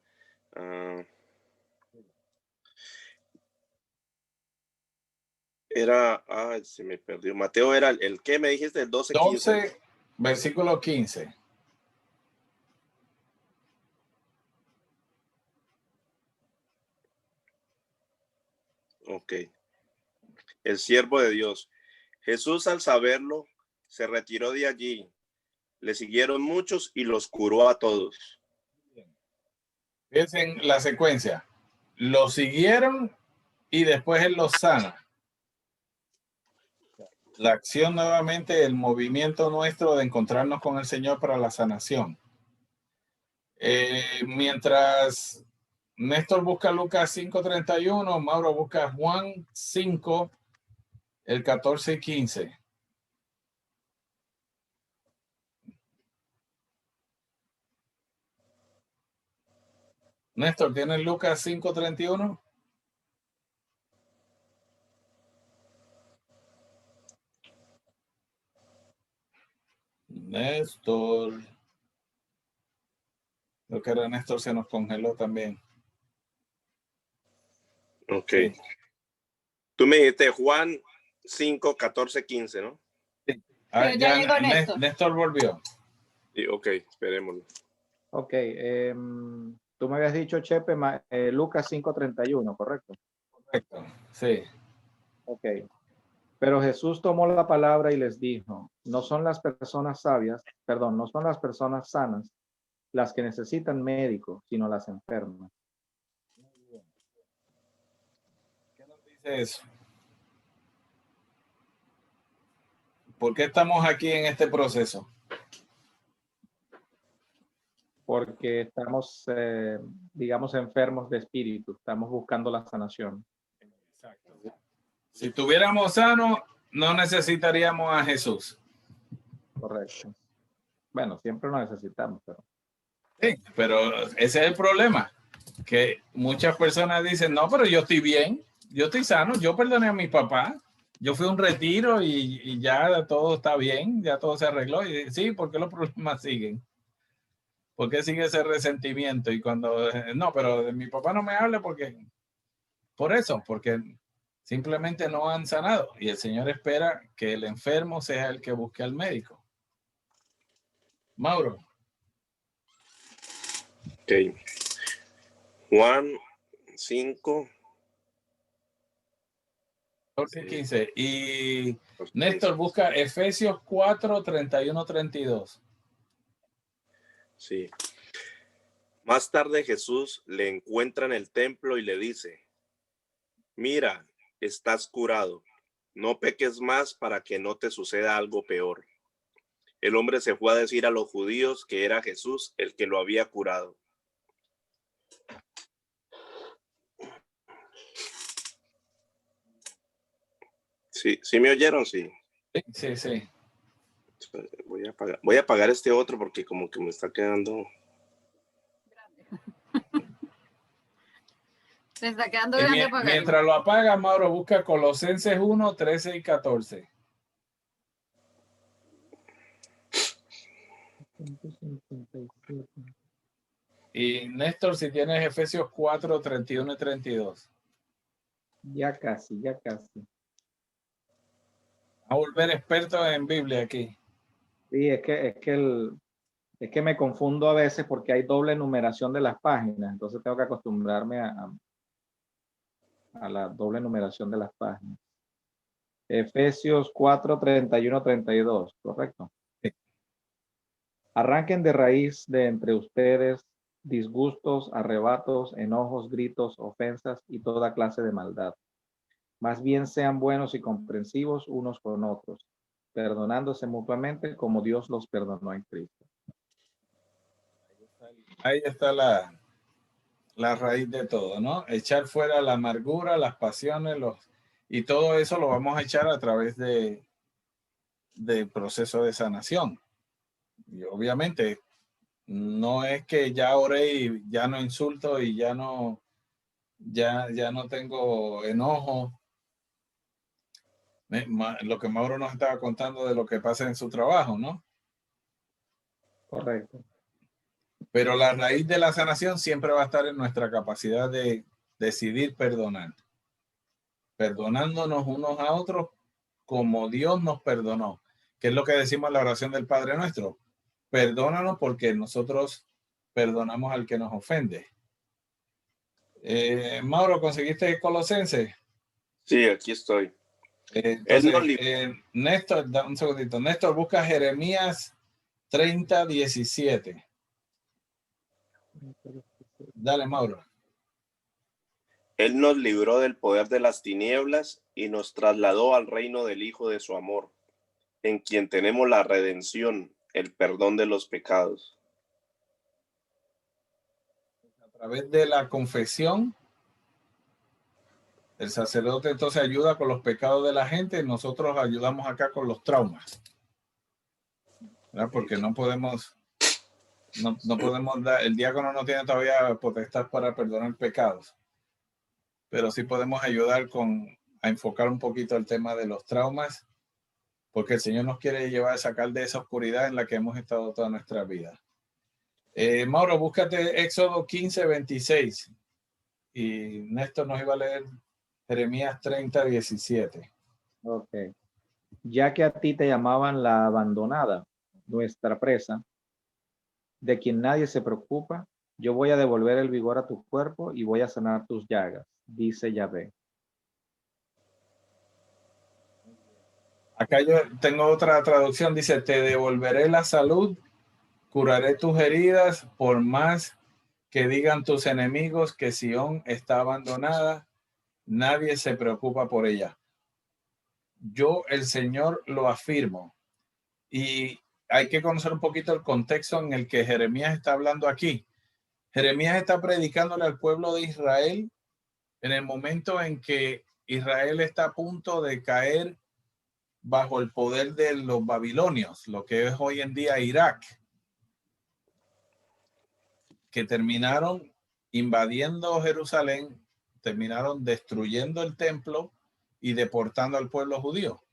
Se me perdió. Mateo era el que me dijiste, el 12:15. 12, versículo 15. Ok. El siervo de Dios. Jesús, al saberlo, se retiró de allí. Le siguieron muchos y los curó a todos. Fíjense la secuencia. Lo siguieron y después él los sana. La acción nuevamente, el movimiento nuestro de encontrarnos con el Señor para la sanación. Mientras Néstor busca Lucas 5:31, Mauro busca Juan 5, el 14 y 15. Néstor, ¿tienes Lucas 5:31? Néstor. Lo que era Néstor se nos congeló también. Ok. Sí. Tú me dijiste Juan 5, 14, 15, ¿no? Sí. Pero ya llegó Néstor. Néstor volvió. Sí, ok, esperémoslo. Ok, tú me habías dicho, Chepe, Lucas 5:31, ¿correcto? Correcto. Sí. Ok. Pero Jesús tomó la palabra y les dijo, no son las personas sabias, perdón, no son las personas sanas las que necesitan médico, sino las enfermas. ¿Qué nos dice eso? ¿Por qué estamos aquí en este proceso? Porque estamos, digamos, enfermos de espíritu, estamos buscando la sanación. Exacto. Si estuviéramos sanos, no necesitaríamos a Jesús. Correcto. Bueno, siempre lo necesitamos, pero... Sí, pero ese es el problema, que muchas personas dicen, no, pero yo estoy bien, yo estoy sano, yo perdoné a mi papá, yo fui a un retiro y ya todo está bien, ya todo se arregló. Y sí, ¿por qué los problemas siguen? ¿Por qué sigue ese resentimiento? Y cuando, no, pero de mi papá no me hable porque, por eso, porque simplemente no han sanado. Y el Señor espera que el enfermo sea el que busque al médico. Mauro. Ok. Juan 5. 15. Y Néstor busca Efesios 4, 31, 32. Sí. Más tarde Jesús le encuentra en el templo y le dice, mira, estás curado, no peques más para que no te suceda algo peor. El hombre se fue a decir a los judíos que era Jesús el que lo había curado. Sí, ¿sí me oyeron? Sí. Sí, sí. Voy a apagar este otro porque como que me está quedando... Se está quedando grande. Mientras lo apaga, Mauro busca Colosenses 1, 13 y 14. Y Néstor, si tienes Efesios 4, 31 y 32. Ya casi, ya casi. A volver experto en Biblia aquí. Sí, es que me confundo a veces porque hay doble numeración de las páginas, entonces tengo que acostumbrarme a la doble numeración de las páginas. Efesios 4, 31, 32, ¿correcto? Sí. Arranquen de raíz de entre ustedes disgustos, arrebatos, enojos, gritos, ofensas y toda clase de maldad. Más bien sean buenos y comprensivos unos con otros, perdonándose mutuamente como Dios los perdonó en Cristo. Ahí está la raíz de todo, ¿no? Echar fuera la amargura, las pasiones, y todo eso lo vamos a echar a través del proceso de sanación. Y obviamente no es que ya oré y ya no insulto y ya no tengo enojo. Lo que Mauro nos estaba contando de lo que pasa en su trabajo, ¿no? Correcto. Pero la raíz de la sanación siempre va a estar en nuestra capacidad de decidir perdonar. Perdonándonos unos a otros como Dios nos perdonó. Que es lo que decimos en la oración del Padre Nuestro. Perdónanos porque nosotros perdonamos al que nos ofende. Mauro, ¿conseguiste Colosenses? Sí, aquí estoy. Entonces, Néstor, un segundito. Néstor busca Jeremías 30, 17. Dale, Mauro. Él nos libró del poder de las tinieblas y nos trasladó al reino del Hijo de su amor, en quien tenemos la redención, el perdón de los pecados. A través de la confesión, el sacerdote entonces ayuda con los pecados de la gente, nosotros ayudamos acá con los traumas, ¿verdad? Porque no podemos dar, el diácono no tiene todavía potestad para perdonar pecados, pero sí podemos ayudar a enfocar un poquito el tema de los traumas, porque el Señor nos quiere llevar a sacar de esa oscuridad en la que hemos estado toda nuestra vida. Mauro, búscate Éxodo 15:26 y Néstor nos iba a leer Jeremías 30:17. Ok. Ya que a ti te llamaban la abandonada, nuestra presa, de quien nadie se preocupa, yo voy a devolver el vigor a tu cuerpo y voy a sanar tus llagas, dice Yahvé. Acá yo tengo otra traducción, dice, te devolveré la salud, curaré tus heridas, por más que digan tus enemigos que Sión está abandonada, nadie se preocupa por ella. Yo, el Señor, lo afirmo. Y hay que conocer un poquito el contexto en el que Jeremías está hablando aquí. Jeremías está predicándole al pueblo de Israel en el momento en que Israel está a punto de caer bajo el poder de los babilonios, lo que es hoy en día Irak, que terminaron invadiendo Jerusalén, terminaron destruyendo el templo y deportando al pueblo judío.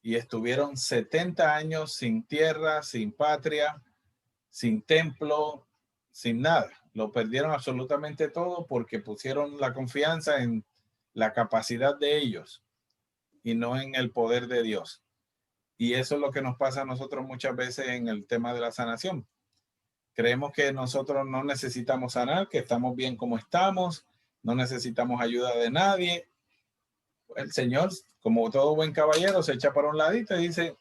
Y estuvieron 70 años sin tierra, sin patria, sin templo, sin nada. Lo perdieron absolutamente todo porque pusieron la confianza en la capacidad de ellos y no en el poder de Dios. Y eso es lo que nos pasa a nosotros muchas veces en el tema de la sanación. Creemos que nosotros no necesitamos sanar, que estamos bien como estamos, no necesitamos ayuda de nadie. El Señor, como todo buen caballero, se echa para un ladito y dice,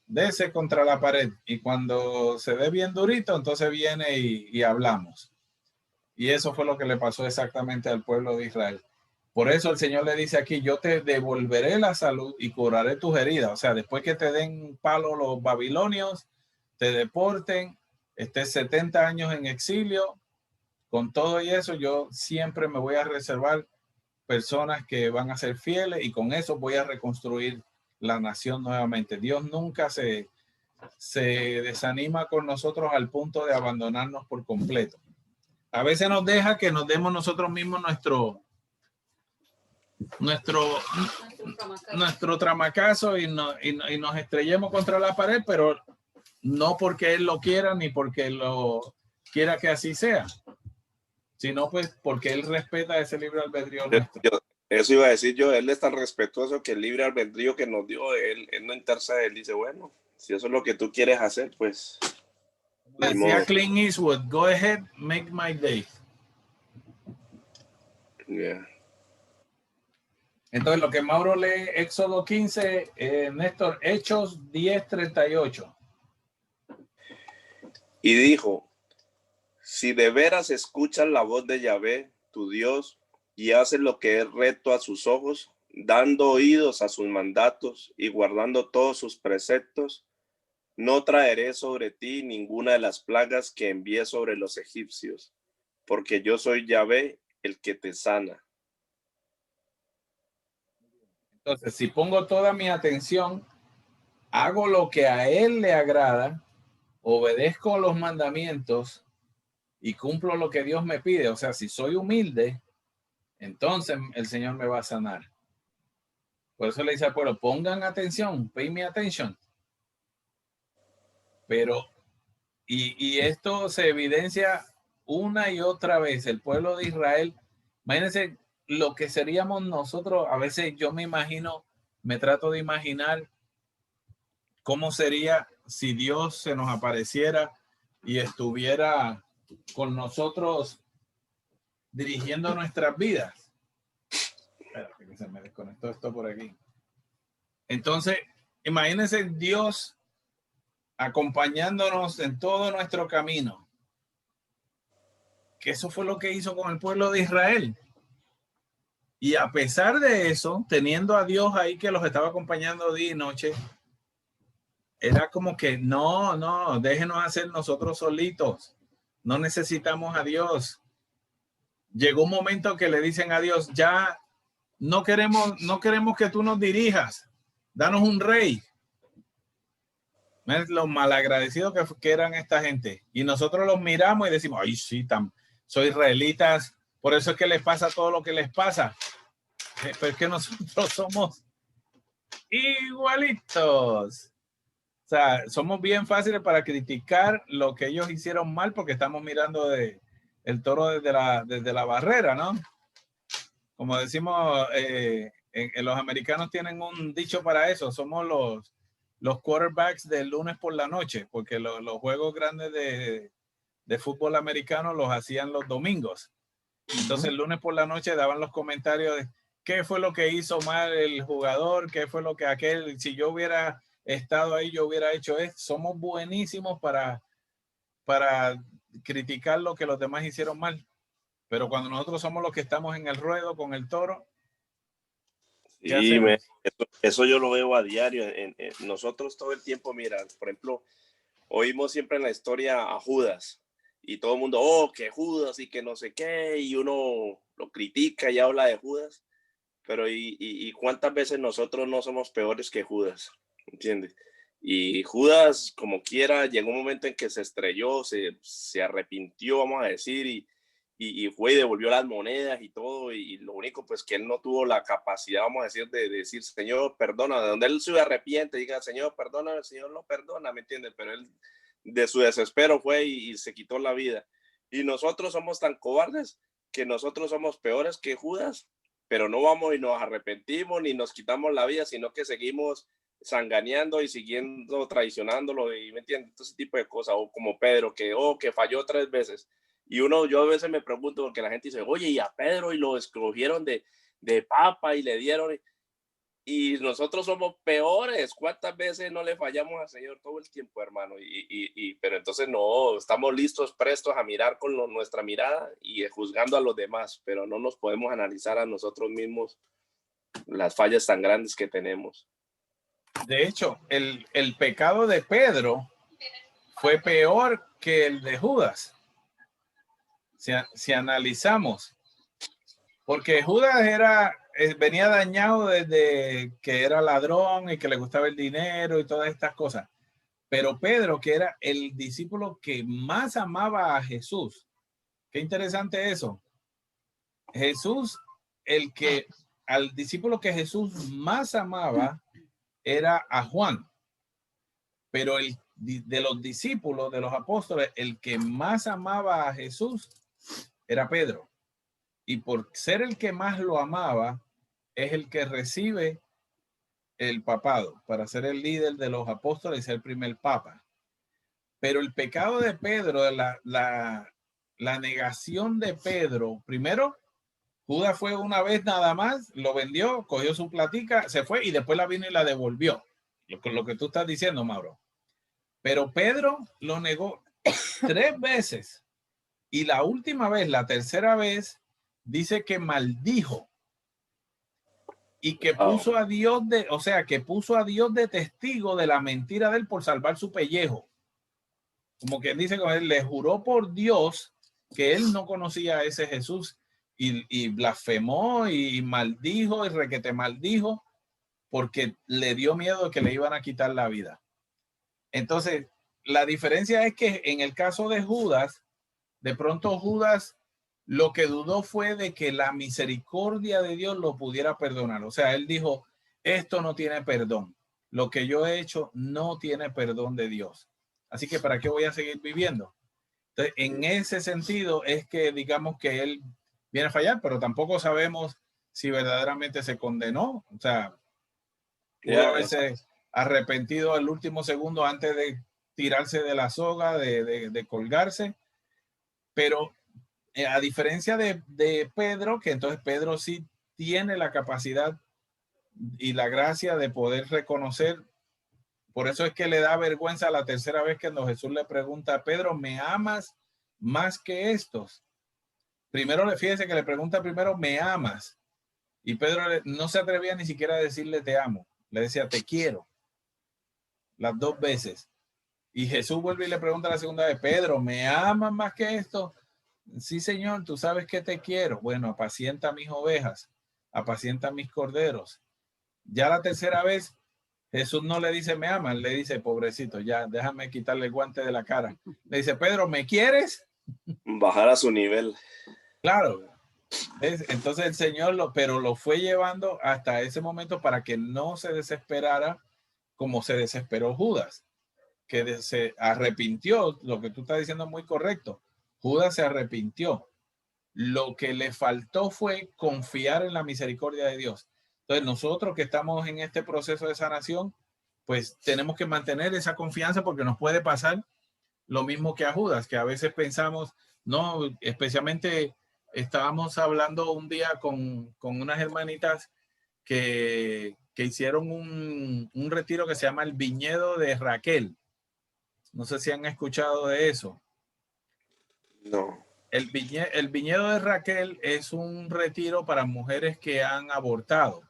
dese contra la pared. Y cuando se ve bien durito, entonces viene y hablamos. Y eso fue lo que le pasó exactamente al pueblo de Israel. Por eso el Señor le dice aquí, yo te devolveré la salud y curaré tus heridas. O sea, después que te den palo los babilonios, te deporten, estés 70 años en exilio, con todo y eso, yo siempre me voy a reservar personas que van a ser fieles y con eso voy a reconstruir la nación nuevamente. Dios nunca se desanima con nosotros al punto de abandonarnos por completo. A veces nos deja que nos demos nosotros mismos nuestro tramacazo y nos estrellemos contra la pared, pero no porque Él lo quiera ni porque lo quiera que así sea, sino pues porque Él respeta ese libre albedrío nuestro. Eso iba a decir yo, Él es tan respetuoso que el libre albedrío que nos dio, Él no intercede, Él dice, bueno, si eso es lo que tú quieres hacer, pues... Decía Clint Eastwood, go ahead, make my day. Yeah. Entonces, lo que Mauro lee, Éxodo 15, Néstor, Hechos 10:38. Y dijo, si de veras escuchas la voz de Yahvé, tu Dios, y haces lo que es recto a sus ojos, dando oídos a sus mandatos y guardando todos sus preceptos, no traeré sobre ti ninguna de las plagas que envié sobre los egipcios, porque yo soy Yahvé, el que te sana. Entonces, si pongo toda mi atención, hago lo que a Él le agrada, obedezco los mandamientos y cumplo lo que Dios me pide. O sea, si soy humilde, entonces el Señor me va a sanar. Por eso le dice al pueblo, pongan atención, pay me attention. Pero, y esto se evidencia una y otra vez. El pueblo de Israel, imagínense lo que seríamos nosotros. A veces yo me trato de imaginar cómo sería si Dios se nos apareciera y estuviera con nosotros dirigiendo nuestras vidas. Espérate que se me desconectó esto por aquí. Entonces, imagínense Dios acompañándonos en todo nuestro camino. que eso fue lo que hizo con el pueblo de Israel. Y a pesar de eso, teniendo a Dios ahí que los estaba acompañando día y noche, era como que no, déjenos hacer nosotros solitos. No necesitamos a Dios. Llegó un momento que le dicen a Dios, ya no queremos que tú nos dirijas. Danos un rey. ¿Ves lo malagradecidos que eran esta gente? Y nosotros los miramos y decimos, ay, sí, soy israelitas, por eso es que les pasa todo lo que les pasa. Pero es que nosotros somos igualitos. O sea, somos bien fáciles para criticar lo que ellos hicieron mal porque estamos mirando el toro desde la barrera, ¿no? Como decimos, los americanos tienen un dicho para eso, somos los quarterbacks del lunes por la noche, porque los juegos grandes de fútbol americano los hacían los domingos. Entonces el lunes por la noche daban los comentarios de qué fue lo que hizo mal el jugador, qué fue lo que aquel, si yo hubiera estado ahí, yo hubiera hecho esto. Somos buenísimos para criticar lo que los demás hicieron mal. Pero cuando nosotros somos los que estamos en el ruedo con el toro, sí, eso yo lo veo a diario. Nosotros todo el tiempo, mira, por ejemplo, oímos siempre en la historia a Judas y todo el mundo, oh, que Judas y que no sé qué, y uno lo critica y habla de Judas, pero y cuántas veces nosotros no somos peores que Judas, ¿entiendes? Y Judas, como quiera, llegó un momento en que se estrelló, se arrepintió, vamos a decir, y fue y devolvió las monedas y todo, y lo único pues que él no tuvo la capacidad, vamos a decir, de decir, Señor, perdona, de donde él se arrepiente, diga, Señor, perdona, el Señor lo perdona, ¿me entiendes? Pero él de su desespero fue y se quitó la vida. Y nosotros somos tan cobardes que nosotros somos peores que Judas, pero no vamos y nos arrepentimos ni nos quitamos la vida, sino que seguimos sanganeando y siguiendo traicionándolo, y me entiendes, todo ese tipo de cosas, o como Pedro que falló 3 veces. Y yo a veces me pregunto, porque la gente dice, oye, y a Pedro y lo escogieron de papa y le dieron, y nosotros somos peores. ¿Cuántas veces no le fallamos al Señor? Todo el tiempo, hermano. Pero entonces no, estamos listos, prestos a mirar con nuestra mirada y juzgando a los demás, pero no nos podemos analizar a nosotros mismos las fallas tan grandes que tenemos. De hecho, el pecado de Pedro fue peor que el de Judas. Si analizamos, porque Judas venía dañado desde que era ladrón y que le gustaba el dinero y todas estas cosas. Pero Pedro, que era el discípulo que más amaba a Jesús. Qué interesante eso. Jesús, al discípulo que Jesús más amaba era a Juan. Pero de los discípulos, de los apóstoles, el que más amaba a Jesús era Pedro. Y por ser el que más lo amaba, es el que recibe el papado para ser el líder de los apóstoles y ser el primer papa. Pero el pecado de Pedro, la negación de Pedro, primero, Judas fue una vez nada más, lo vendió, cogió su platica, se fue y después la vino y la devolvió. Lo que tú estás diciendo, Mauro. Pero Pedro lo negó 3 veces. Y la última vez, la tercera vez, dice que maldijo y que puso a Dios puso a Dios de testigo de la mentira de él por salvar su pellejo. Como quien dice, él le juró por Dios que él no conocía a ese Jesús y blasfemó y maldijo y requete maldijo porque le dio miedo de que le iban a quitar la vida. Entonces, la diferencia es que en el caso de Judas, de pronto Judas lo que dudó fue de que la misericordia de Dios lo pudiera perdonar. O sea, él dijo, esto no tiene perdón. Lo que yo he hecho no tiene perdón de Dios. Así que ¿para qué voy a seguir viviendo? Entonces, en ese sentido es que digamos que él viene a fallar, pero tampoco sabemos si verdaderamente se condenó. O sea, pudo haberse arrepentido el último segundo antes de tirarse de la soga, de colgarse. Pero a diferencia de Pedro, que entonces Pedro sí tiene la capacidad y la gracia de poder reconocer. Por eso es que le da vergüenza la tercera vez cuando Jesús le pregunta a Pedro, ¿me amas más que estos? fíjese que le pregunta primero, ¿me amas? Y Pedro no se atrevía ni siquiera a decirle te amo. Le decía, te quiero. Las 2 veces. Y Jesús vuelve y le pregunta la segunda vez, Pedro, ¿me amas más que esto? Sí, Señor, tú sabes que te quiero. Bueno, apacienta mis ovejas, apacienta mis corderos. Ya la tercera vez, Jesús no le dice, me amas, le dice, pobrecito, ya déjame quitarle el guante de la cara. Le dice, Pedro, ¿me quieres? Bajar a su nivel. Claro. Entonces el Señor pero lo fue llevando hasta ese momento para que no se desesperara como se desesperó Judas, que se arrepintió. Lo que tú estás diciendo es muy correcto. Judas se arrepintió. Lo que le faltó fue confiar en la misericordia de Dios. Entonces nosotros que estamos en este proceso de sanación, pues tenemos que mantener esa confianza, porque nos puede pasar lo mismo que a Judas, que a veces pensamos, no, especialmente estábamos hablando un día con unas hermanitas que hicieron un retiro que se llama el Viñedo de Raquel. No sé si han escuchado de eso. No. El Viñedo de Raquel es un retiro para mujeres que han abortado.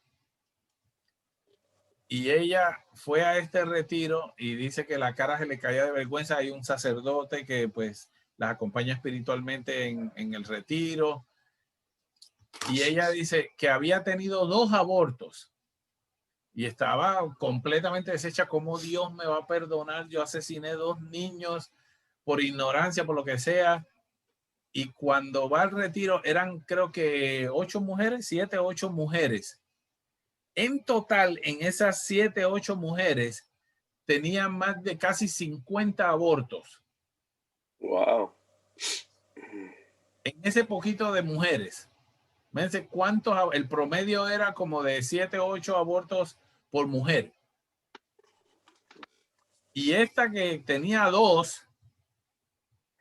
Y ella fue a este retiro y dice que la cara se le caía de vergüenza. Hay un sacerdote que pues las acompaña espiritualmente en el retiro. Y ella dice que había tenido 2 abortos y estaba completamente deshecha. ¿Cómo Dios me va a perdonar? Yo asesiné 2 niños por ignorancia, por lo que sea. Y cuando va al retiro eran, creo que 8 mujeres, 7 o 8 mujeres. En total, en esas 7 o 8 mujeres, tenían más de casi 50 abortos. Wow. En ese poquito de mujeres. Fíjense cuántos, el promedio era como de 7 o 8 abortos por mujer. Y esta que tenía 2,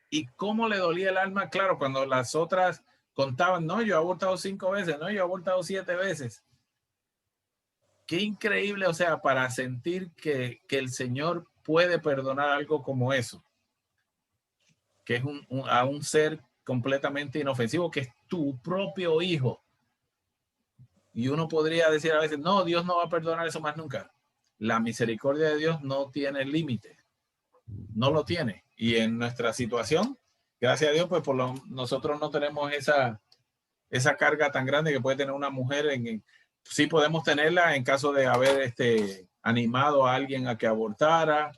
y cómo le dolía el alma, claro, cuando las otras contaban, no, yo he abortado 5 veces, no, yo he abortado 7 veces. Qué increíble, o sea, para sentir que el Señor puede perdonar algo como eso, que es a un ser completamente inofensivo, que es tu propio hijo. Y uno podría decir a veces, no, Dios no va a perdonar eso más nunca. La misericordia de Dios no tiene límite, no lo tiene. Y en nuestra situación, gracias a Dios, pues nosotros no tenemos esa carga tan grande que puede tener una mujer. Sí podemos tenerla en caso de haber animado a alguien a que abortara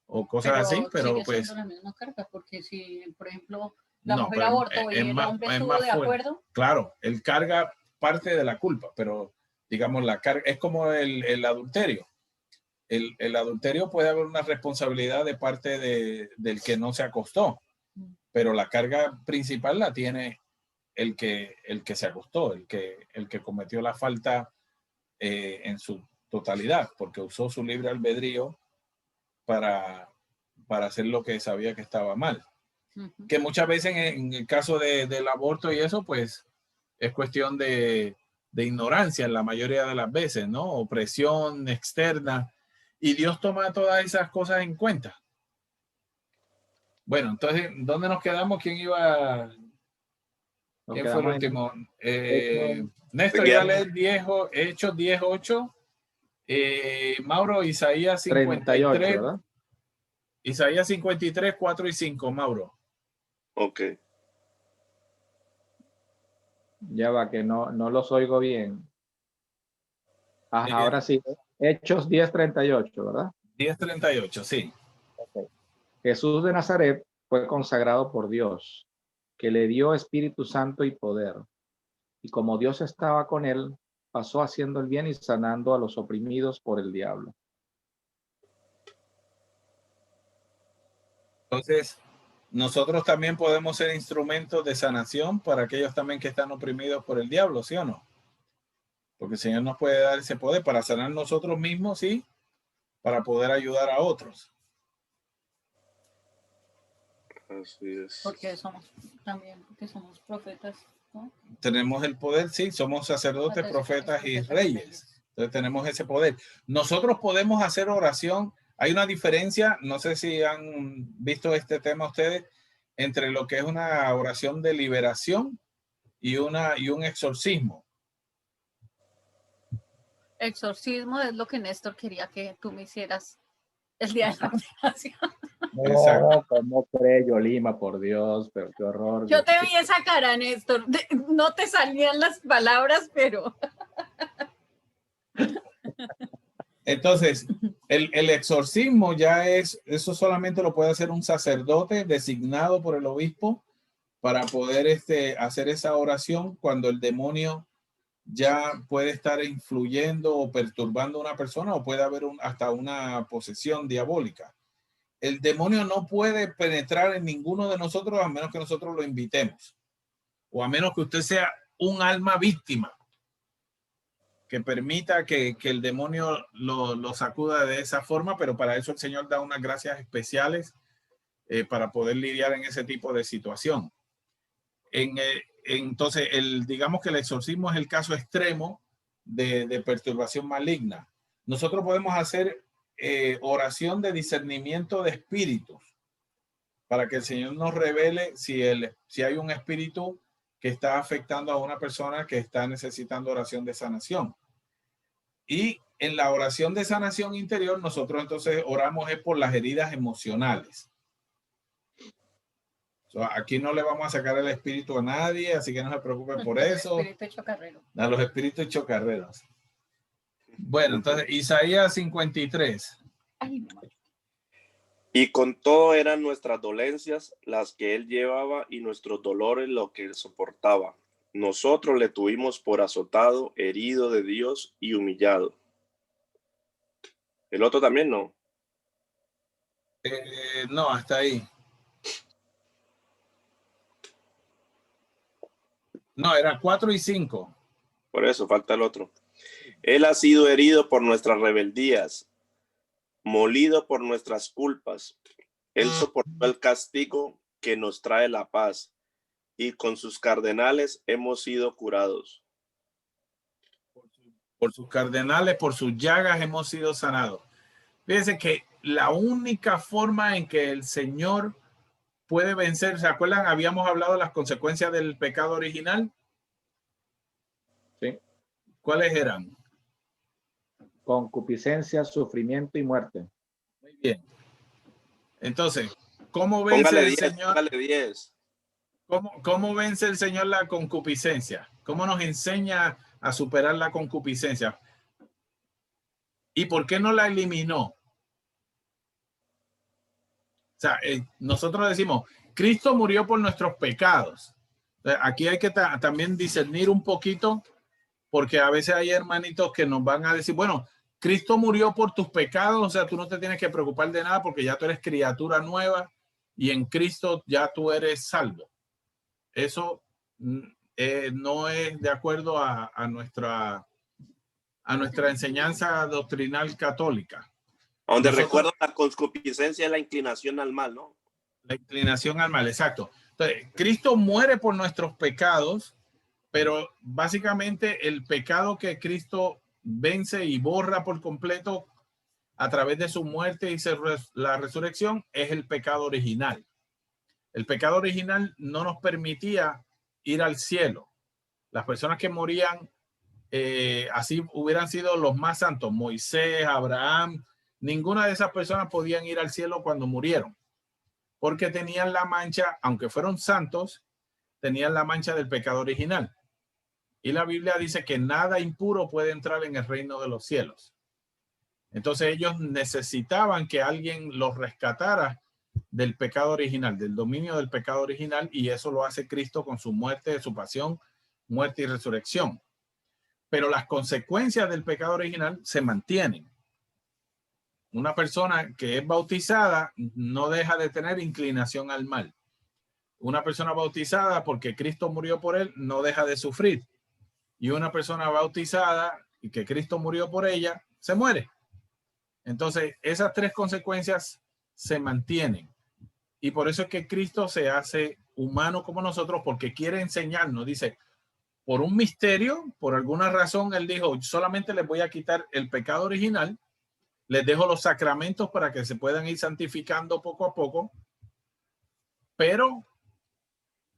o cosas así, pero sigue pues siendo la misma carga, porque si, por ejemplo, la no, mujer abortó y el hombre estuvo de acuerdo. Claro, él carga parte de la culpa, pero digamos la carga es como el adulterio. El adulterio puede haber una responsabilidad de parte del que no se acostó, pero la carga principal la tiene el que se acostó, el que cometió la falta en su totalidad, porque usó su libre albedrío para hacer lo que sabía que estaba mal. Que muchas veces en el caso del aborto y eso, pues es cuestión de ignorancia en la mayoría de las veces, ¿no? Opresión externa. Y Dios toma todas esas cosas en cuenta. Bueno, entonces, ¿dónde nos quedamos? ¿Quién iba? ¿Quién fue el último? Néstor iba a leer Hechos 10:8. Mauro, Isaías 53. 38, ¿verdad? Isaías 53, 4 y 5, Mauro. Ok. Ya va, que no los oigo bien. Ajá, ahora sí. Hechos 10:38, ¿verdad? 10:38, sí. Okay. Jesús de Nazaret fue consagrado por Dios, que le dio Espíritu Santo y poder. Y como Dios estaba con él, pasó haciendo el bien y sanando a los oprimidos por el diablo. Entonces, nosotros también podemos ser instrumentos de sanación para aquellos también que están oprimidos por el diablo, ¿sí o no? Porque el Señor nos puede dar ese poder para sanar nosotros mismos, sí, para poder ayudar a otros. Así es. Porque somos profetas, ¿no? Tenemos el poder, sí, somos sacerdotes, profetas y reyes. Entonces tenemos ese poder. Nosotros podemos hacer oración. Hay una diferencia, no sé si han visto este tema ustedes, entre lo que es una oración de liberación y un exorcismo. Exorcismo es lo que Néstor quería que tú me hicieras el día de la ordenación. No, ¿cómo cree Yolima? Por Dios, pero qué horror. Yo te vi esa cara, Néstor. No te salían las palabras, pero... Entonces, el exorcismo ya eso solamente lo puede hacer un sacerdote designado por el obispo para poder hacer esa oración cuando el demonio ya puede estar influyendo o perturbando a una persona, o puede haber hasta una posesión diabólica. El demonio no puede penetrar en ninguno de nosotros a menos que nosotros lo invitemos, o a menos que usted sea un alma víctima que permita que el demonio lo sacuda de esa forma, pero para eso el Señor da unas gracias especiales para poder lidiar en ese tipo de situación. Entonces, digamos que el exorcismo es el caso extremo de perturbación maligna. Nosotros podemos hacer oración de discernimiento de espíritus para que el Señor nos revele si hay un espíritu que está afectando a una persona que está necesitando oración de sanación. Y en la oración de sanación interior, nosotros entonces oramos por las heridas emocionales. Aquí no le vamos a sacar el espíritu a nadie, así que no se preocupen por eso. A los espíritus chocarreros. Bueno, entonces Isaías 53. Y con todo eran nuestras dolencias las que él llevaba, y nuestros dolores lo que él soportaba. Nosotros le tuvimos por azotado, herido de Dios y humillado. El otro también no. No, hasta ahí. No, era 4 y 5. Por eso falta el otro. Él ha sido herido por nuestras rebeldías, molido por nuestras culpas. Él soportó el castigo que nos trae la paz, y con sus cardenales hemos sido curados. Por sus cardenales, por sus llagas hemos sido sanados. Fíjense que la única forma en que el Señor puede vencer, ¿se acuerdan? Habíamos hablado de las consecuencias del pecado original. Sí. ¿Cuáles eran? Concupiscencia, sufrimiento y muerte. Muy bien. Entonces, ¿cómo vence el Señor? Póngale 10. ¿Cómo vence el Señor la concupiscencia? ¿Cómo nos enseña a superar la concupiscencia? ¿Y por qué no la eliminó? O sea, nosotros decimos, Cristo murió por nuestros pecados. Aquí hay que también discernir un poquito, porque a veces hay hermanitos que nos van a decir, bueno, Cristo murió por tus pecados, o sea, tú no te tienes que preocupar de nada porque ya tú eres criatura nueva y en Cristo ya tú eres salvo. Eso no es de acuerdo a nuestra enseñanza doctrinal católica. Donde recuerdo, la concupiscencia es la inclinación al mal, ¿no? La inclinación al mal, exacto. Entonces, Cristo muere por nuestros pecados, pero básicamente el pecado que Cristo vence y borra por completo a través de su muerte y la resurrección es el pecado original. El pecado original no nos permitía ir al cielo. Las personas que morían así hubieran sido los más santos, Moisés, Abraham, ninguna de esas personas podían ir al cielo cuando murieron, porque tenían la mancha, aunque fueron santos, tenían la mancha del pecado original. Y la Biblia dice que nada impuro puede entrar en el reino de los cielos. Entonces ellos necesitaban que alguien los rescatara del pecado original, del dominio del pecado original, y eso lo hace Cristo con su muerte, su pasión, muerte y resurrección. Pero las consecuencias del pecado original se mantienen. Una persona que es bautizada no deja de tener inclinación al mal. Una persona bautizada porque Cristo murió por él no deja de sufrir. Y una persona bautizada y que Cristo murió por ella se muere. Entonces, esas tres consecuencias se mantienen. Y por eso es que Cristo se hace humano como nosotros, porque quiere enseñarnos. Dice, por un misterio, por alguna razón, él dijo, solamente les voy a quitar el pecado original, les dejo los sacramentos para que se puedan ir santificando poco a poco, pero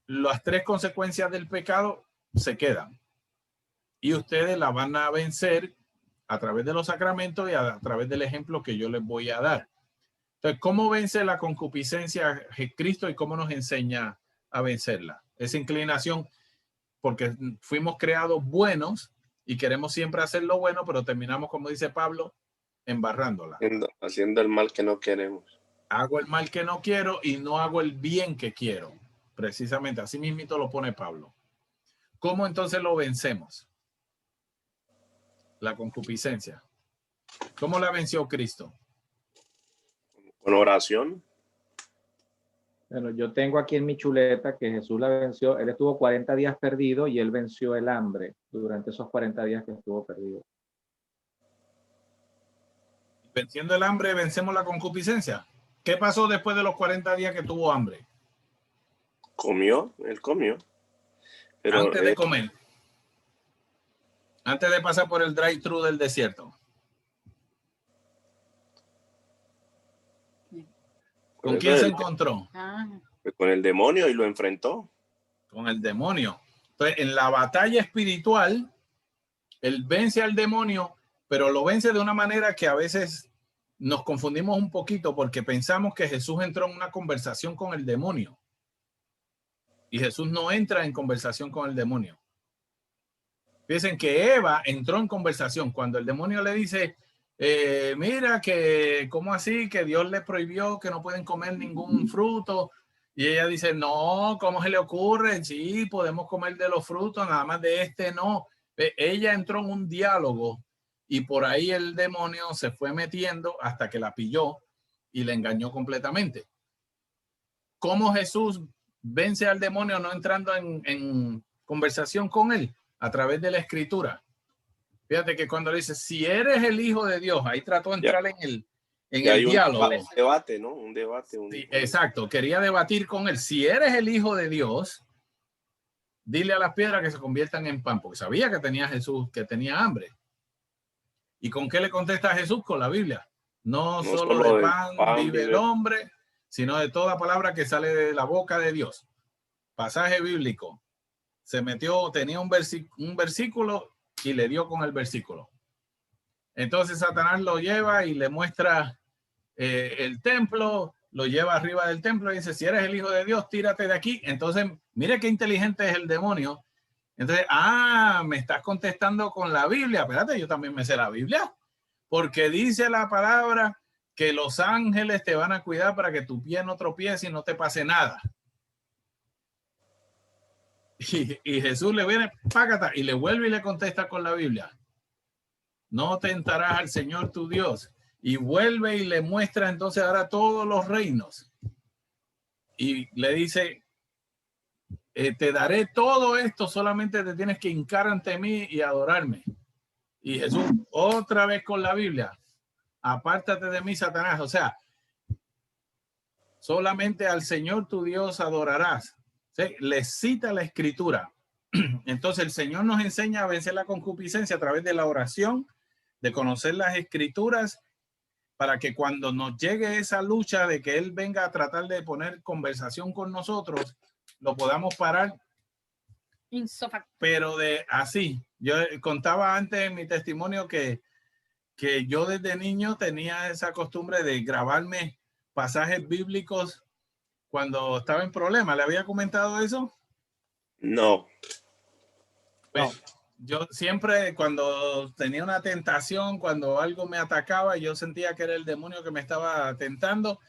las tres consecuencias del pecado se quedan. Y ustedes la van a vencer a través de los sacramentos y a través del ejemplo que yo les voy a dar. Entonces, ¿cómo vence la concupiscencia Cristo y cómo nos enseña a vencerla? Esa inclinación, porque fuimos creados buenos y queremos siempre hacer lo bueno, pero terminamos, como dice Pablo, embarrándola. Haciendo el mal que no queremos. Hago el mal que no quiero y no hago el bien que quiero. Precisamente, así mismito lo pone Pablo. ¿Cómo entonces lo vencemos? La concupiscencia. ¿Cómo la venció Cristo? Con oración. Bueno, yo tengo aquí en mi chuleta que Jesús la venció. Él estuvo 40 días perdido y él venció el hambre durante esos 40 días que estuvo perdido. Venciendo el hambre, vencemos la concupiscencia. ¿Qué pasó después de los 40 días que tuvo hambre? Comió, él comió. Pero, antes de comer. Antes de pasar por el drive-thru del desierto. ¿Con quién se encontró? Con el demonio y lo enfrentó. Con el demonio. Entonces, en la batalla espiritual, él vence al demonio, pero lo vence de una manera que a veces nos confundimos un poquito porque pensamos que Jesús entró en una conversación con el demonio. Y Jesús no entra en conversación con el demonio. Piensen que Eva entró en conversación cuando el demonio le dice, mira que, ¿cómo así? Que Dios le prohibió que no pueden comer ningún fruto. Y ella dice, no, ¿cómo se le ocurre? Sí, podemos comer de los frutos, nada más de este no. Ella entró en un diálogo y por ahí el demonio se fue metiendo hasta que la pilló y le engañó completamente. ¿Cómo Jesús vence al demonio no entrando en conversación con él? A través de la escritura. Fíjate que cuando le dice, si eres el hijo de Dios, ahí trató de entrar en el diálogo. Un debate, ¿no? Un debate. Sí, exacto. Quería debatir con él. Si eres el hijo de Dios, dile a las piedras que se conviertan en pan, porque sabía que tenía Jesús, que tenía hambre. ¿Y con qué le contesta a Jesús? Con la Biblia. No solo de pan vive el hombre, sino de toda palabra que sale de la boca de Dios. Pasaje bíblico. Se metió, tenía un versículo y le dio con el versículo. Entonces Satanás lo lleva y le muestra el templo, lo lleva arriba del templo y dice, si eres el hijo de Dios, tírate de aquí. Entonces, mire qué inteligente es el demonio. Entonces, me estás contestando con la Biblia. Espérate, yo también me sé la Biblia. Porque dice la palabra que los ángeles te van a cuidar para que tu pie no tropiece y no te pase nada. Y Jesús le viene, págata, y le vuelve y le contesta con la Biblia. No tentarás al Señor tu Dios. Y vuelve y le muestra entonces ahora todos los reinos. Y le dice, te daré todo esto, solamente te tienes que hincar ante mí y adorarme. Y Jesús, otra vez con la Biblia, apártate de mí, Satanás. O sea, solamente al Señor tu Dios adorarás. ¿Sí? Le cita la escritura. Entonces el Señor nos enseña a vencer la concupiscencia a través de la oración, de conocer las escrituras, para que cuando nos llegue esa lucha de que Él venga a tratar de poner conversación con nosotros, lo podamos parar. Pero de así, yo contaba antes en mi testimonio que yo desde niño tenía esa costumbre de grabarme pasajes bíblicos cuando estaba en problemas. ¿Le había comentado eso? No. Pues, yo siempre cuando tenía una tentación, cuando algo me atacaba, yo sentía que era el demonio que me estaba tentando.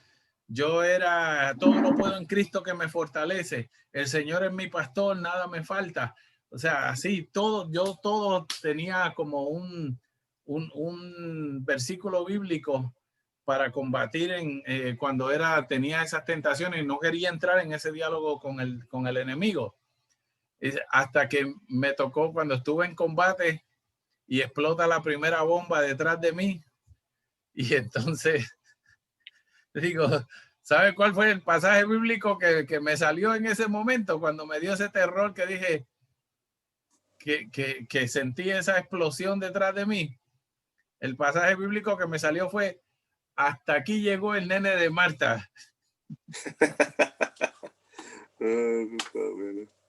Yo era, todo lo puedo en Cristo que me fortalece. El Señor es mi pastor, nada me falta. O sea, así, todo tenía como un versículo bíblico para combatir cuando tenía esas tentaciones y no quería entrar en ese diálogo con el enemigo. Hasta que me tocó cuando estuve en combate y explota la primera bomba detrás de mí. Y entonces digo, ¿sabe cuál fue el pasaje bíblico que me salió en ese momento? Cuando me dio ese terror que dije que sentí esa explosión detrás de mí. El pasaje bíblico que me salió fue: hasta aquí llegó el nene de Marta.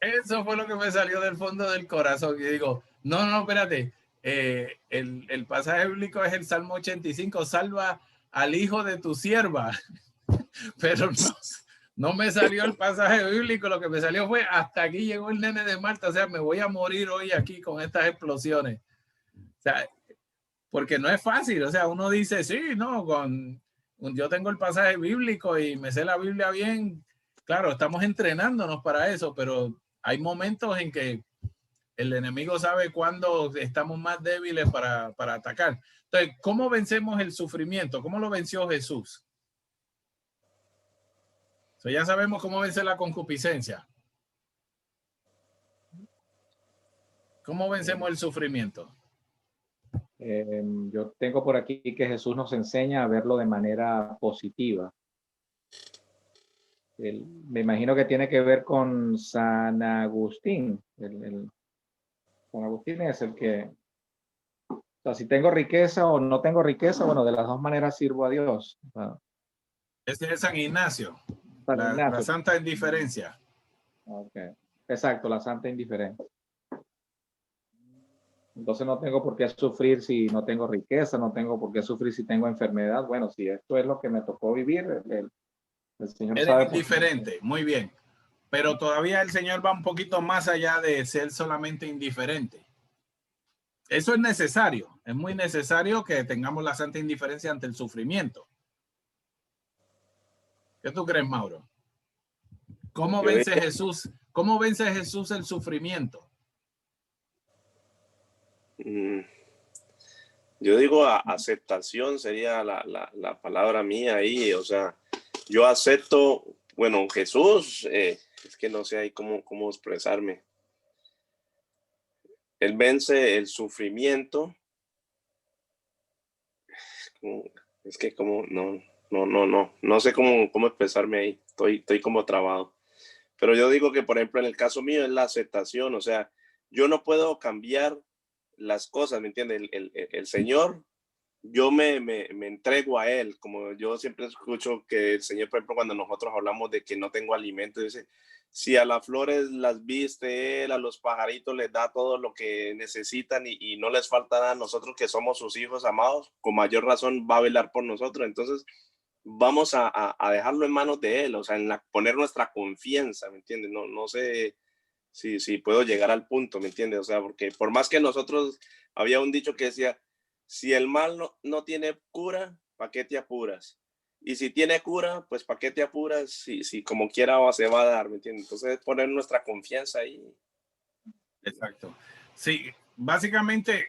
Eso eso fue lo que me salió del fondo del corazón. Y digo, no, espérate. El pasaje bíblico es el Salmo 85, salva al hijo de tu sierva. Pero no me salió el pasaje bíblico, lo que me salió fue hasta aquí llegó el nene de Marta, o sea, me voy a morir hoy aquí con estas explosiones. O sea, porque no es fácil, o sea, uno dice, sí, no, yo tengo el pasaje bíblico y me sé la Biblia bien, claro, estamos entrenándonos para eso, pero hay momentos en que el enemigo sabe cuándo estamos más débiles para atacar. Entonces, ¿cómo vencemos el sufrimiento? ¿Cómo lo venció Jesús? So, ya sabemos cómo vencer la concupiscencia. ¿Cómo vencemos el sufrimiento? Yo tengo por aquí que Jesús nos enseña a verlo de manera positiva. Me imagino que tiene que ver con San Agustín. San Agustín es el que, o sea, si tengo riqueza o no tengo riqueza, bueno, de las dos maneras sirvo a Dios. Este es San Ignacio, San Ignacio. la santa indiferencia. Okay. Exacto, la santa indiferencia. Entonces no tengo por qué sufrir si no tengo riqueza, no tengo por qué sufrir si tengo enfermedad. Bueno, si esto es lo que me tocó vivir, el Señor Eres sabe. indiferente, muy bien. Pero todavía el Señor va un poquito más allá de ser solamente indiferente. Eso es necesario, es muy necesario que tengamos la santa indiferencia ante el sufrimiento. ¿Qué tú crees, Mauro? ¿Cómo vence Jesús? ¿Cómo vence Jesús el sufrimiento? Yo digo aceptación sería la palabra mía ahí, o sea, yo acepto, bueno, Jesús, es que no sé ahí cómo expresarme. Él vence el sufrimiento. Es que no sé cómo expresarme ahí, estoy como trabado. Pero yo digo que, por ejemplo, en el caso mío es la aceptación, o sea, yo no puedo cambiar las cosas, ¿me entiendes? El Señor, yo me entrego a Él, como yo siempre escucho que el Señor, por ejemplo, cuando nosotros hablamos de que no tengo alimento, dice, si a las flores las viste Él, a los pajaritos les da todo lo que necesitan y no les falta nada, nosotros que somos sus hijos amados, con mayor razón va a velar por nosotros. Entonces, vamos a dejarlo en manos de Él, o sea, poner nuestra confianza, ¿me entiendes? No sé si puedo llegar al punto, ¿me entiendes? O sea, porque por más que nosotros, había un dicho que decía, si el mal no tiene cura, ¿para qué te apuras? Y si tiene cura, pues ¿para qué te apuras? Si como quiera se va a dar, ¿me entiendes? Entonces poner nuestra confianza ahí. Exacto. Sí, básicamente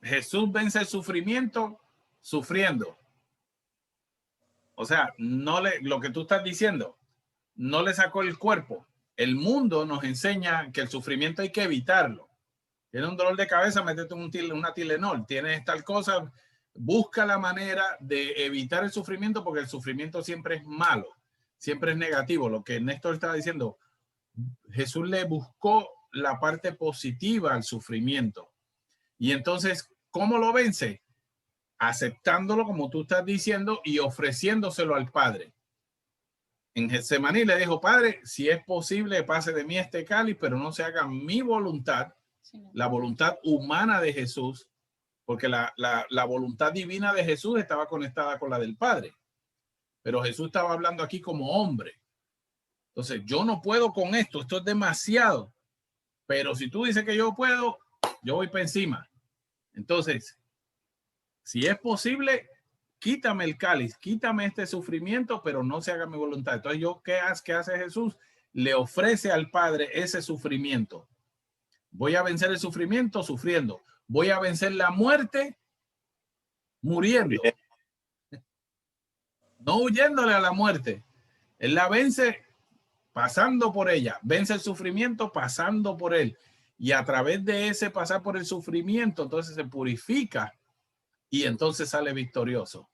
Jesús vence el sufrimiento sufriendo. O sea, lo que tú estás diciendo, no le sacó el cuerpo. El mundo nos enseña que el sufrimiento hay que evitarlo. Tienes un dolor de cabeza, métete una Tylenol. Tienes tal cosa, busca la manera de evitar el sufrimiento porque el sufrimiento siempre es malo, siempre es negativo. Lo que Néstor estaba diciendo, Jesús le buscó la parte positiva al sufrimiento. Y entonces, ¿cómo lo vence? Aceptándolo, como tú estás diciendo, y ofreciéndoselo al Padre. En Getsemaní le dijo, Padre, si es posible, pase de mí este cáliz, pero no se haga mi voluntad, la voluntad humana de Jesús, porque la voluntad divina de Jesús estaba conectada con la del Padre. Pero Jesús estaba hablando aquí como hombre. Entonces, yo no puedo con esto es demasiado. Pero si tú dices que yo puedo, yo voy para encima. Entonces, si es posible, quítame el cáliz, quítame este sufrimiento, pero no se haga mi voluntad. Entonces, ¿qué hace Jesús? Le ofrece al Padre ese sufrimiento. Voy a vencer el sufrimiento sufriendo. Voy a vencer la muerte muriendo. No huyéndole a la muerte. Él la vence pasando por ella. Vence el sufrimiento pasando por él. Y a través de ese pasar por el sufrimiento, entonces se purifica y entonces sale victorioso.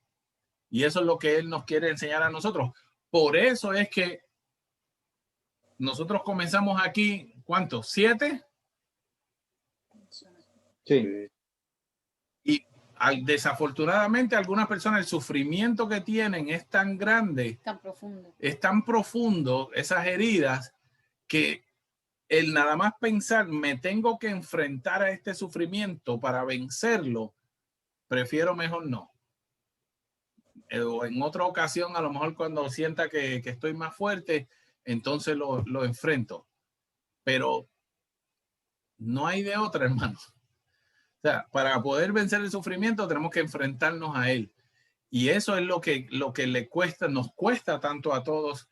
Y eso es lo que él nos quiere enseñar a nosotros. Por eso es que nosotros comenzamos aquí, ¿cuántos? 7. Sí. Y desafortunadamente algunas personas, el sufrimiento que tienen es tan grande, tan profundo, es tan profundo, esas heridas, que el nada más pensar, me tengo que enfrentar a este sufrimiento para vencerlo, prefiero mejor no. O en otra ocasión, a lo mejor cuando sienta que estoy más fuerte, entonces lo enfrento. Pero no hay de otra, hermano. O sea, para poder vencer el sufrimiento tenemos que enfrentarnos a él. Y eso es lo que le cuesta, nos cuesta tanto a todos,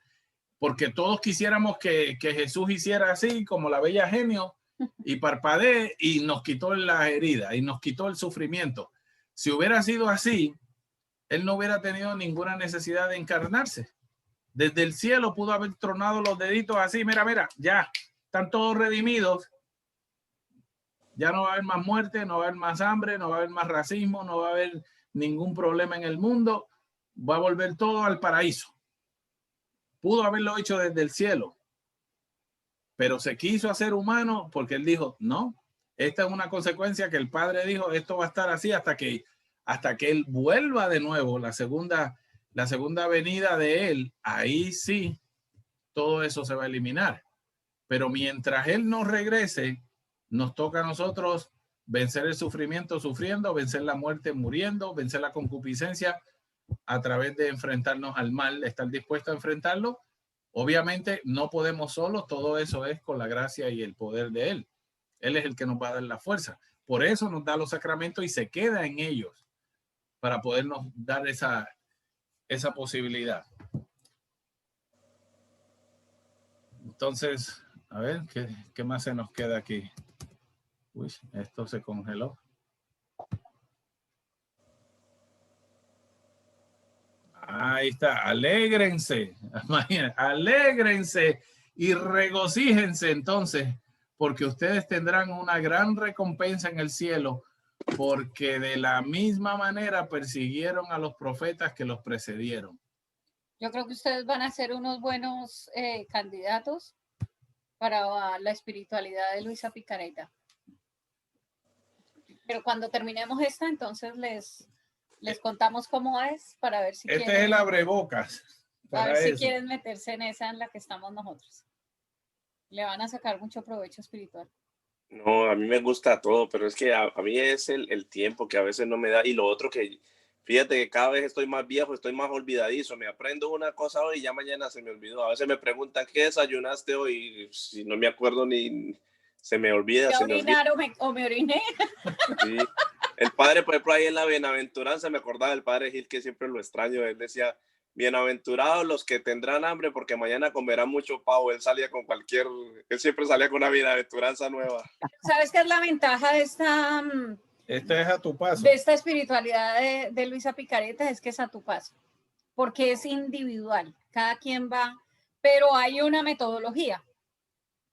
porque todos quisiéramos que Jesús hiciera así como la bella genio y parpadee y nos quitó la herida y nos quitó el sufrimiento. Si hubiera sido así, él no hubiera tenido ninguna necesidad de encarnarse. Desde el cielo pudo haber tronado los deditos así, mira, mira, ya están todos redimidos. Ya no va a haber más muerte, no va a haber más hambre, no va a haber más racismo, no va a haber ningún problema en el mundo. Va a volver todo al paraíso. Pudo haberlo hecho desde el cielo, pero se quiso hacer humano porque él dijo, no, esta es una consecuencia que el Padre dijo, esto va a estar así hasta que él vuelva de nuevo, la segunda venida de él, ahí sí, todo eso se va a eliminar. Pero mientras él no regrese, nos toca a nosotros vencer el sufrimiento sufriendo, vencer la muerte muriendo, vencer la concupiscencia a través de enfrentarnos al mal, estar dispuesto a enfrentarlo. Obviamente no podemos solos, todo eso es con la gracia y el poder de él. Él es el que nos va a dar la fuerza. Por eso nos da los sacramentos y se queda en ellos para podernos dar esa posibilidad. Entonces, a ver, ¿qué más se nos queda aquí? Uy, esto se congeló. Ahí está, alégrense, alégrense y regocíjense entonces, porque ustedes tendrán una gran recompensa en el cielo, porque de la misma manera persiguieron a los profetas que los precedieron. Yo creo que ustedes van a ser unos buenos candidatos para la espiritualidad de Luisa Picareta. Pero cuando terminemos esta, entonces les contamos cómo es para ver si quieren, es el abrebocas. A ver si quieren meterse en esa en la que estamos nosotros. Le van a sacar mucho provecho espiritual. No, a mí me gusta todo, pero es que a mí es el tiempo que a veces no me da. Y lo otro que, fíjate que cada vez estoy más viejo, estoy más olvidadizo. Me aprendo una cosa hoy y ya mañana se me olvidó. A veces me preguntan, ¿qué desayunaste hoy? Si no me acuerdo ni... Se me olvida. ¿Se orinar o me oriné? Sí. El padre, por ejemplo, ahí en la bienaventuranza, me acordaba del padre Gil, que siempre lo extraño. Él decía, bienaventurados los que tendrán hambre, porque mañana comerán mucho pavo. Él siempre salía con una bienaventuranza nueva. ¿Sabes qué es la ventaja de esta... Este es a tu paso. De esta espiritualidad de Luisa Picareta? Es que es a tu paso, porque es individual. Cada quien va, pero hay una metodología.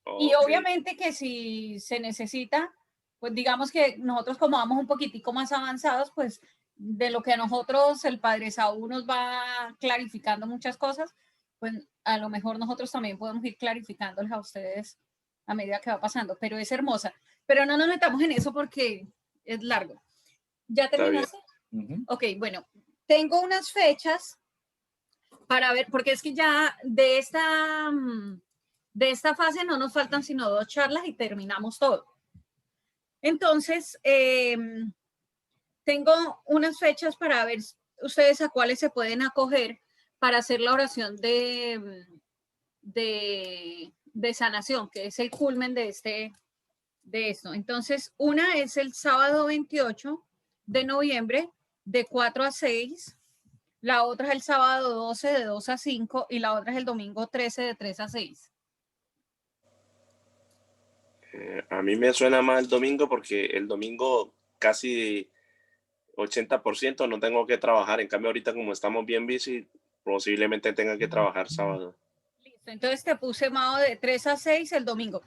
Okay. Y obviamente que si se necesita, pues digamos que nosotros como vamos un poquitico más avanzados, pues de lo que a nosotros el Padre Saúl nos va clarificando muchas cosas, pues a lo mejor nosotros también podemos ir clarificándoles a ustedes a medida que va pasando, pero es hermosa. Pero no nos metamos en eso porque es largo. ¿Ya terminaste? Ok, bueno, tengo unas fechas para ver, porque es que ya de esta fase no nos faltan sino 2 charlas y terminamos todo. Entonces, tengo unas fechas para ver ustedes a cuáles se pueden acoger para hacer la oración de sanación, que es el culmen de esto. Entonces, una es el sábado 28 de noviembre de 4 a 6, la otra es el sábado 12 de 2 a 5 y la otra es el domingo 13 de 3 a 6. A mí me suena más el domingo porque el domingo casi 80% no tengo que trabajar. En cambio, ahorita como estamos bien busy, posiblemente tenga que trabajar sábado. Listo, entonces te puse Mao de 3 a 6 el domingo.